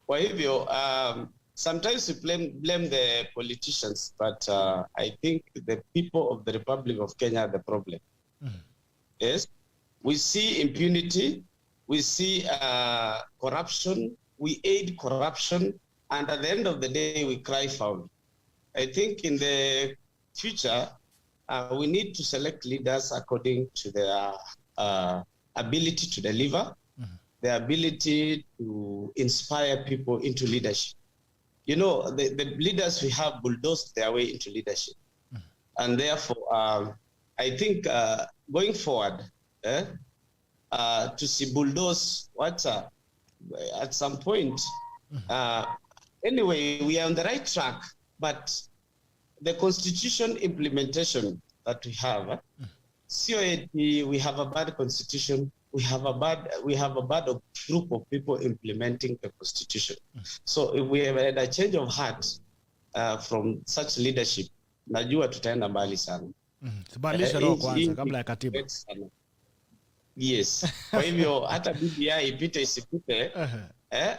Kwa hivyo, sometimes we blame the politicians, but I think the people of the Republic of Kenya are the problem. Yes, we see impunity, we see corruption, we aid corruption, and at the end of the day, we cry foul. I think in the future, we need to select leaders according to their ability to deliver, their ability to inspire people into leadership. You know, the leaders we have bulldozed their way into leadership. And therefore, I think going forward, to see bulldoze at some point, anyway, we are on the right track, but the constitution implementation that we have, we have a bad constitution. We have a bad group of people implementing the constitution. So if we have had a change of heart from such leadership, najua tutaenda mbali sana. Tubadilishe roho kwanza kabla ya katiba. Yes. Kwa hivyo hata BBI ipite isipite,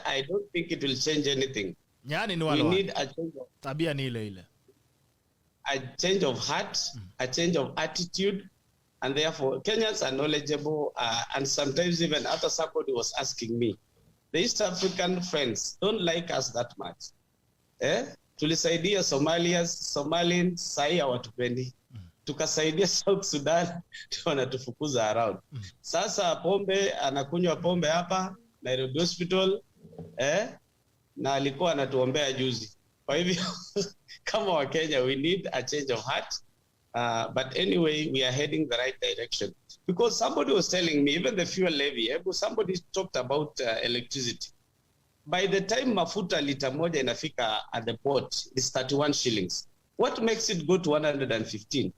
I don't think it will change anything. Yani ni we need a change of tabia ni ile ile. A change of heart, a change of attitude. And therefore, Kenyans are knowledgeable, and sometimes even after somebody was asking me, the East African friends don't like us that much. Tulisaidia Somalians, sahi hawatupendi. Tukasaidia South Sudan, wanatufukuza around. Sasa pombe, anakunywa pombe hapa, Nairobi Hospital, na alikuwa anatuombea juzi. Kwa hivyo, kama wa Kenya, we need a change of heart. But anyway, we are heading the right direction. Because somebody was telling me, even the fuel levy, somebody talked about electricity. By the time mafuta lita moja inafika at the port, it's 31 shillings. What makes it go to 115?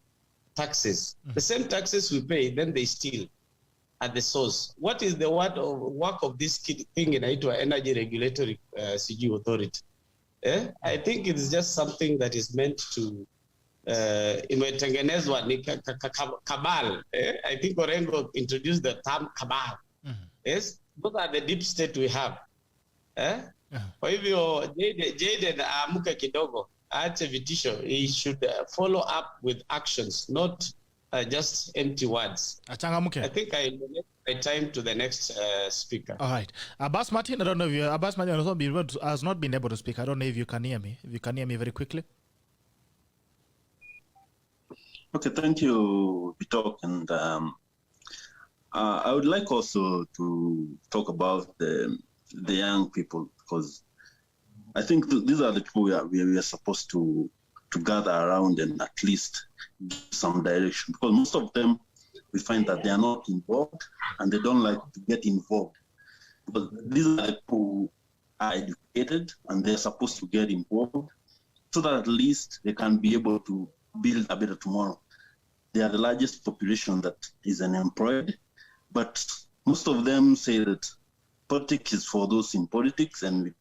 Taxes. The same taxes we pay, then they steal at the source. What is the work of this thing in Energy Regulatory Authority? I think it's just something that is meant to imetengenezwa ni cabal. I think Orengo introduced the term cabal. Yes, those are the deep state we have. Kwa hivyo Jaden amuke kidogo, aache vitisho. He should follow up with actions, not just empty words. Achangamuke. I think I donate my time to the next speaker. All right. Abbas Martin, I don't know if you, Abbas Martin has not been able to speak. I don't know if you can hear me. If you can hear me very quickly. Okay, thank you, Bitok. And I would like also to talk about the young people, because I think these are the people we are supposed to gather around and at least give some direction, because most of them, we find that they are not involved and they don't like to get involved. But these are the people who are educated and they're supposed to get involved so that at least they can be able to build a better tomorrow. They are the largest population that is unemployed, but most of them say that politics is for those in politics and we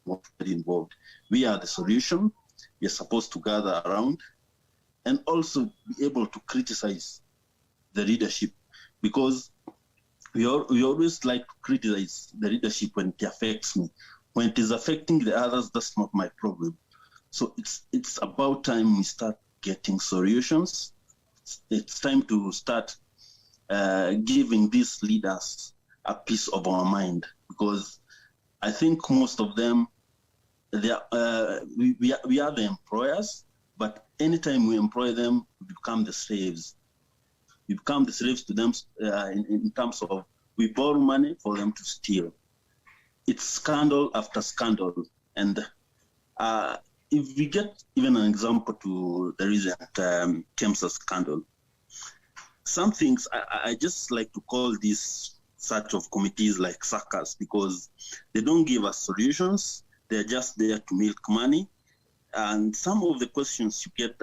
want to get involved. We are the solution. We are supposed to gather around and also be able to criticize the leadership, because we always like to criticize the leadership when it affects me. When it is affecting the others, that's not my problem. So it's about time we start getting solutions. It's time to start giving these leaders a piece of our mind, because I think most of them, we are the employers, but anytime we employ them, we become the slaves. We become the slaves to them in terms of we borrow money for them to steal. It's scandal after scandal. And if we get even an example to the recent KEMSA scandal, some things I just like to call these such of committees like suckers, because they don't give us solutions. They're just there to milk money. And some of the questions you get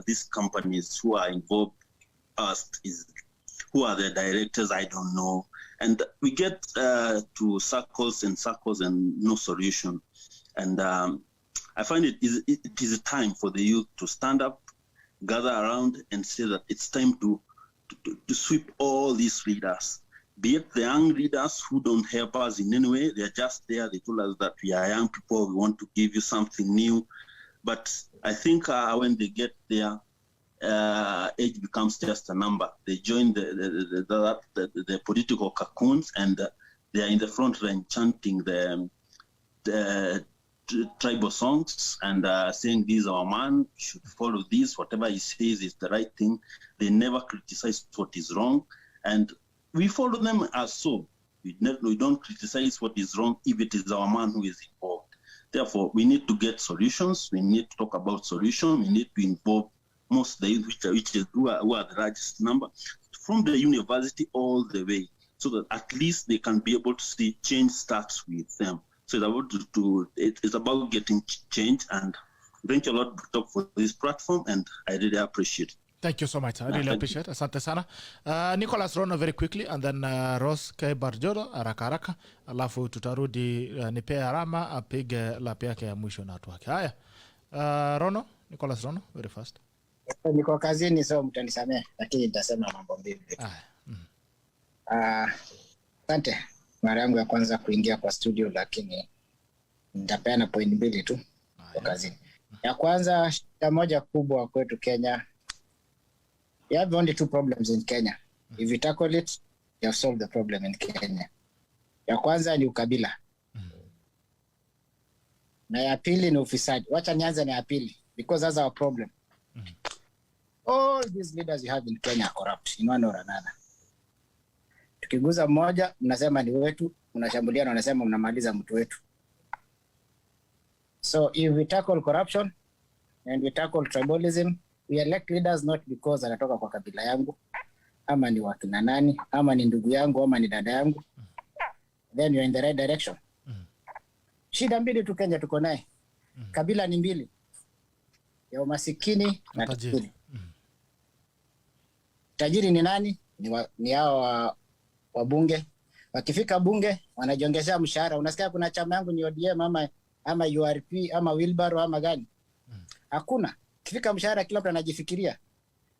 these companies who are involved asked is, who are the directors? I don't know. And we get to circles and no solution. And I find it is a time for the youth to stand up, gather around and say that it's time to sweep all these leaders, be it the young leaders who don't help us in any way. They're just there. They told us that we are young people. We want to give you something new. But I think when they get there, age becomes just a number. They join the political cocoons, and they are in the front line chanting the tribal songs and saying, "This is our man, we should follow this. Whatever he says is the right thing." They never criticize what is wrong, and we follow them as so. We don't criticize what is wrong if it is our man who is involved. Therefore, we need to get solutions. We need to talk about solutions. We need to involve most of the youth, who are the largest number, from the university all the way, so that at least they can be able to see change starts with them. So it's about getting change, and thank you a lot to talk for this platform, and I really appreciate it. Thank you so much. I really appreciate it. Asante sana. Nicholas Rono very quickly, and then Ross K. Barjodo haraka, alafu tutarudi nipe alama apige lapi yake ya mwisho na watu wake. Haya. Rono, Nicholas Rono, very fast. Niko kazini, so mtanisamea, lakini nitasema mambo mbili. Asante. Mara yangu ya kwanza kuingia kwa studio, lakini nitapeana point mbili tu kwa kazini. Ya kwanza, shida moja kubwa kwetu Kenya. We have only two problems in Kenya. If you tackle it, you have solved the problem in Kenya. Ya kwanza ni ukabila. Na ya pili ni ufisadi. Wacha nianze na ya pili, because that's our problem. All these leaders you have in Kenya are corrupt in one or another. Tukiguza mmoja, mnasema ni wetu, mnashambuliana, mnasema mnamaliza mtu wetu. So if we tackle corruption and we tackle tribalism, we elect leaders not because anatoka kwa kabila yangu, ama ni wakina nani, ama ni ndugu yangu, ama ni dada yangu. Then you're in the right direction. Shida mbili tu Kenya tuko naye. Kabila ni mbili. Ya umasikini na tajiri. Tajiri ni nani? Ni hao wabunge. Wakifika bunge wanajiongezea mshahara. Unasikia kuna chama yangu ni ODM ama URP ama Wilbaro ama gani? Hakuna. Kifika mshahara kila mtu anajifikiria.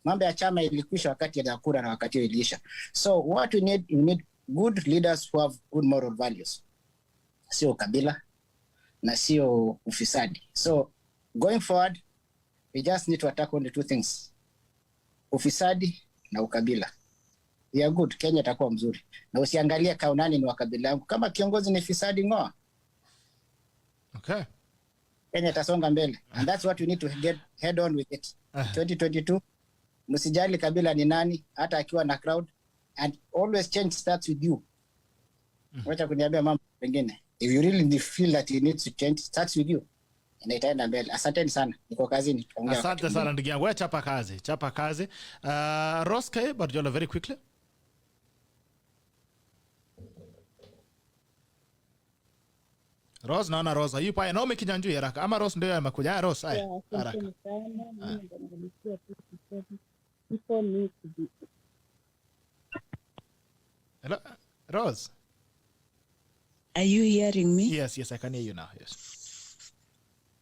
Mambo ya chama ilikwisha wakati ya kura na wakati iliisha. So what we need good leaders who have good moral values. Sio kabila na sio ufisadi. So going forward, we just need to attack on the two things. Ufisadi na ukabila. We are good. Kenya itakuwa mzuri. Na usiangalie kaunani ni wa kabila yangu. Kama kiongozi ni fisadi, ngoa. Okay. Kenya itasonga mbele. And that's what we need to get head on with it. 2022, msijali kabila ni nani, hata akiwa na crowd. And always change starts with you. Wacha kuniambia mambo mengine. If you really feel that you need to change, starts with you. Na itaenda mbele. Asanteni sana. Niko kazini. Asante sana ndugu yangu. Chapa kazi. Ross K. Barjola very quickly. Rose, naona Rose yupo haya, Naomi Kinyanjui haraka. Ama Rose ndio amekuja. Rose haya haraka. Hello, Rose. Are you hearing me? Yes, I can hear you now. Yes.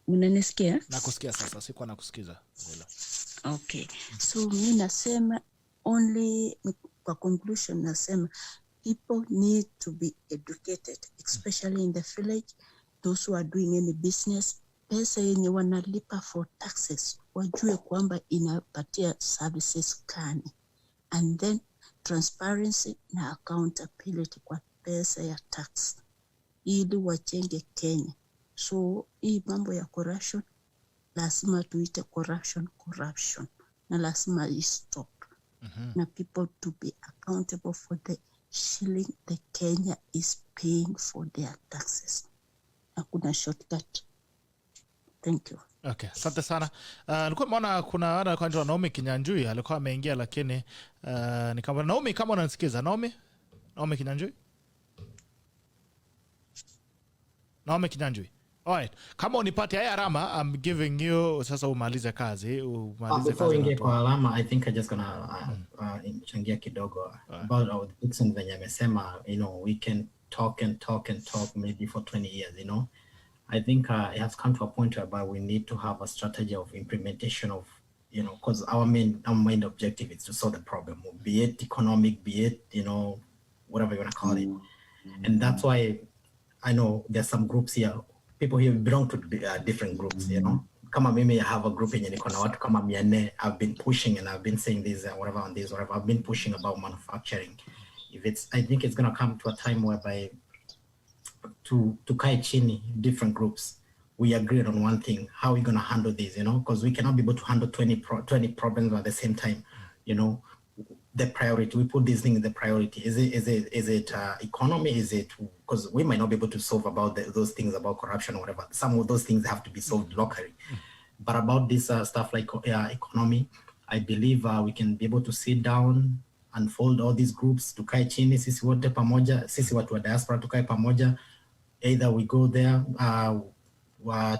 Unanisikia? Nakusikia sasa, sikuwa nakusikiza. Okay. So mimi nasema only kwa conclusion nasema people need to be educated, especially in the village, those who are doing any business. Pesa yenye wanalipa for taxes, wajue kwamba inapatia services gani. And then transparency na accountability kwa pesa ya tax, ili wachenge Kenya. So hii mambo ya corruption, lazima tuite corruption, na lazima stop. Na people to be accountable for the shilling the Kenya is paying for their taxes. Hakuna shortcut. Thank you. Okay, asante sana. Nilikuwa maona kuna wana kwa Naomi Kinyanjui alikuwa ameingia, lakini ni kama Naomi, kama unanisikiza Naomi Kinyanjui. Naomi Kinyanjui. Alright. Kama unipate haya Rama, I'm giving you sasa umalize kazi, Before inge kwa alama, I think I just gonna changia kidogo about our Dixon venye amesema, you know, we can talk maybe for 20 years, you know. I think it has come to a point whereby we need to have a strategy of implementation of, you know, because our main objective is to solve the problem, be it economic, be it, you know, whatever you want to call it. And that's why I know there's some groups here, people here belong to different groups, you know. Kama mimi, I have a group in niko na watu kama 400. I've been pushing and I've been saying this, whatever on this, whatever. I've been pushing about manufacturing. I think it's going to come to a time whereby to kai chini, different groups, we agreed on one thing, how are we going to handle this, you know, because we cannot be able to handle 20 problems at the same time, you know. The priority, we put this thing in the priority. Is it economy? Is it, because we might not be able to solve about those things about corruption or whatever. Some of those things have to be solved locally. But about this stuff like economy, I believe we can be able to sit down and fold all these groups, tukae chini, sisi wote pamoja, sisi watu wa diaspora tukae pamoja. Either we go there,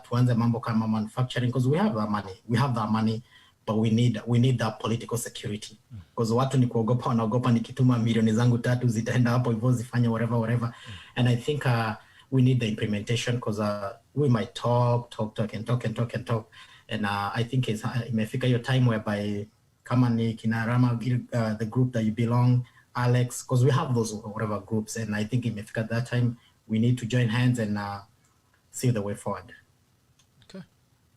tuanze mambo kama manufacturing, because we have that money, but we need that political security. Because watu ni kuogopa, wanaogopa nikituma milioni zangu 3 zitaenda hapo hivyo zifanye whatever. And I think we need the implementation, because we might talk. And I think imefika your time whereby kama ni kina Rama, the group that you belong, Alex, because we have those whatever groups, and I think imefika that time we need to join hands and see the way forward. Okay.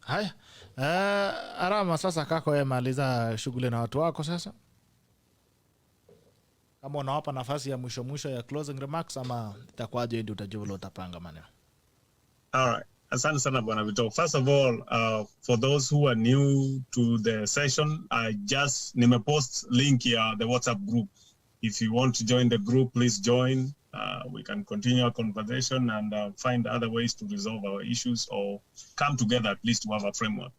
Haya. Arama, sasa kako maliza shughuli na watu wako sasa. Kama unawapa nafasi ya mwisho ya closing remarks, ama itakuwaje ndio utajua vile utapanga maneno. All right. Asante sana bwana Vito. First of all, for those who are new to the session, I just nimepost link here, the WhatsApp group. If you want to join the group, please join. We can continue our conversation and find other ways to resolve our issues, or come together at least to have a framework.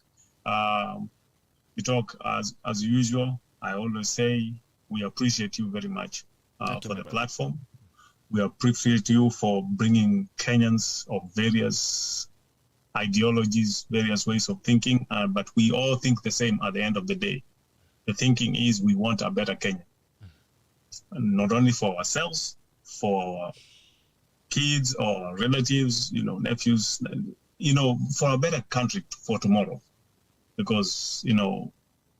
We talk as usual. I always say we appreciate you very much for the platform. We appreciate you for bringing Kenyans of various ideologies, various ways of thinking, but we all think the same at the end of the day. The thinking is we want a better Kenya, not only for ourselves, for kids or relatives, you know, nephews, you know, for a better country for tomorrow. Because, you know,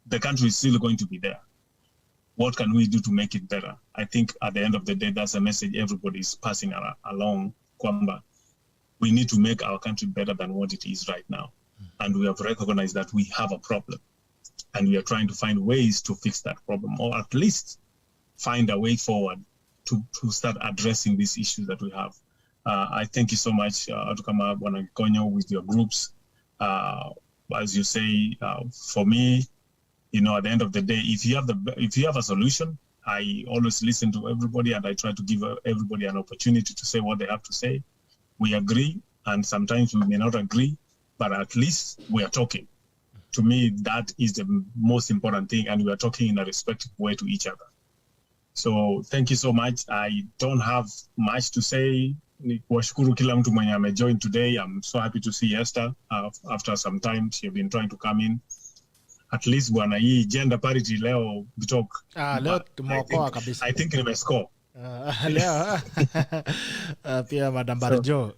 the country is still going to be there. What can we do to make it better? I think at the end of the day, that's a message everybody is passing along. Kwamba, we need to make our country better than what it is right now. And we have recognized that we have a problem. And we are trying to find ways to fix that problem, or at least find a way forward to start addressing these issues that we have. I thank you so much, Atukama Bwanakonyo, with your groups. As you say, for me, you know, at the end of the day, if you have a solution, I always listen to everybody and I try to give everybody an opportunity to say what they have to say. We agree, and sometimes we may not agree, but at least we are talking. To me, that is the most important thing, and we are talking in a respectful way to each other. So thank you so much. I don't have much to say. Kuwashukuru kila mtu mwenye amejoin today. I'm so happy to see Esther after some time. She's been trying to come in. At least bwana, hii gender parity leo bitok. Leo tumeokoa kabisa. I think nimescore. Leo pia Madam Barjo.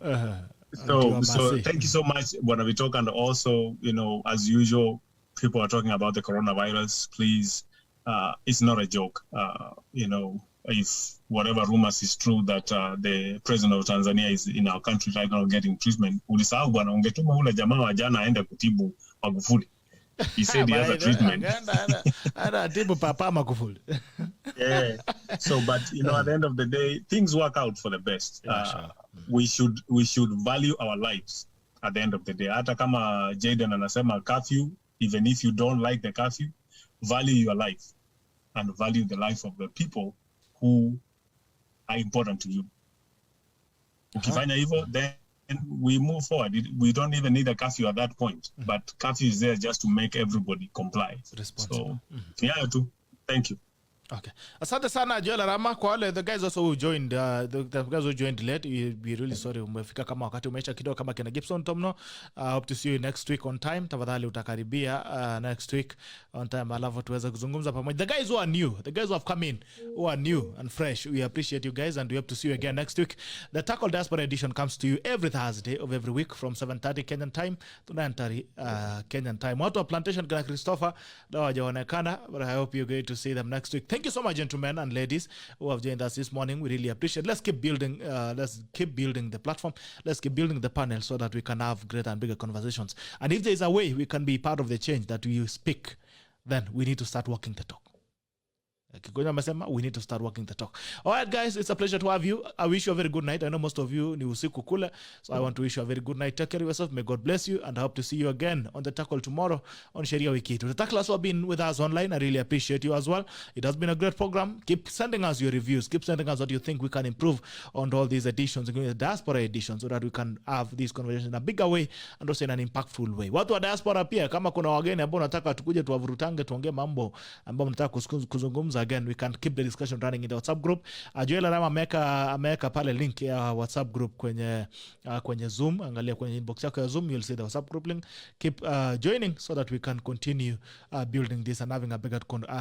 So thank you so much, Bwana Vitok, and also, you know, as usual, people are talking about the coronavirus. Please, it's not a joke. You know, if whatever rumors is true that the president of Tanzania is in our country right now getting treatment. Ulisahau bwana, ungetuma ule jamaa wa jana aende kutibu Magufuli. He said he has a treatment. Atibu papa Magufuli. Yeah. So, but you know, at the end of the day, things work out for the best. We should value our lives at the end of the day. Hata kama Jaden anasema curfew, even if you don't like the curfew, value your life and value the life of the people who are important to you. Ukifanya hivyo, then we move forward. We don't even need a curfew at that point, but curfew is there just to make everybody comply. So, yeah, too. Thank you. Okay. Asante sana Joel Rama kwa wale the guys also who joined the guys who joined late. We really sorry umefika kama wakati umeisha kidogo kama kina Gibson Tomno. Hope to see you next week on time. Tafadhali utakaribia next week on time alafu tuweze kuzungumza pamoja. The guys who are new, the guys who have come in who are new and fresh. We appreciate you guys and we hope to see you again next week. The Tackle Diaspora edition comes to you every Thursday of every week from 7:30 Kenyan time to 9:30 Kenyan time. Watu wa Plantation kina Christopher ndio hawajaonekana, but I hope you're going to see them next week. Thank you so much, gentlemen and ladies who have joined us this morning. We really appreciate it. Let's keep building the platform. Let's keep building the panel so that we can have greater and bigger conversations. And if there is a way we can be part of the change that we speak, then we need to start walking the talk. We need to start walking the talk. All right, guys, it's a pleasure to have you. I wish you a very good night. I know most of you ni usiku kule, so I want to wish you a very good night. Take care of yourself. May God bless you, and I hope to see you again on the Tackle tomorrow on Sheria Wiki. To the tacklers who have been with us online, I really appreciate you as well. It has been a great program. Keep sending us your reviews. Keep sending us what you think we can improve on all these editions, including the Diaspora edition, so that we can have these conversations in a bigger way and also in an impactful way. Watu wa Diaspora pia, kama kuna wageni ambao nataka tukuje tuwavurutange tuongee mambo ambao mnataka kuzungumza, again, we can keep the discussion running in the WhatsApp group. Joel Rama ameweka pale link ya WhatsApp group kwenye Zoom. Angalia kwenye inbox yako ya Zoom, you'll see the WhatsApp group link. Keep joining so that we can continue building this and having a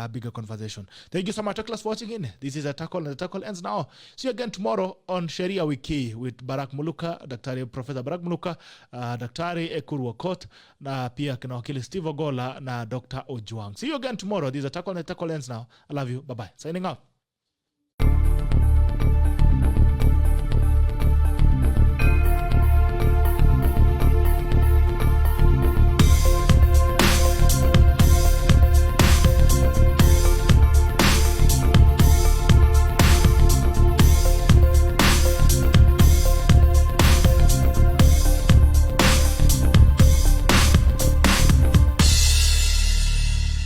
bigger conversation. Thank you so much, for watching in. This is a Tackle, and the Tackle ends now. See you again tomorrow on Sheria Wiki with Barak Muluka, Professor Barak Muluka, Daktari Ekuru Okot, na pia kina wakili Steve Ogola na Dr. Ojwang. See you again tomorrow. This is a Tackle, and the Tackle ends now. I love you. Bye-bye. Signing off.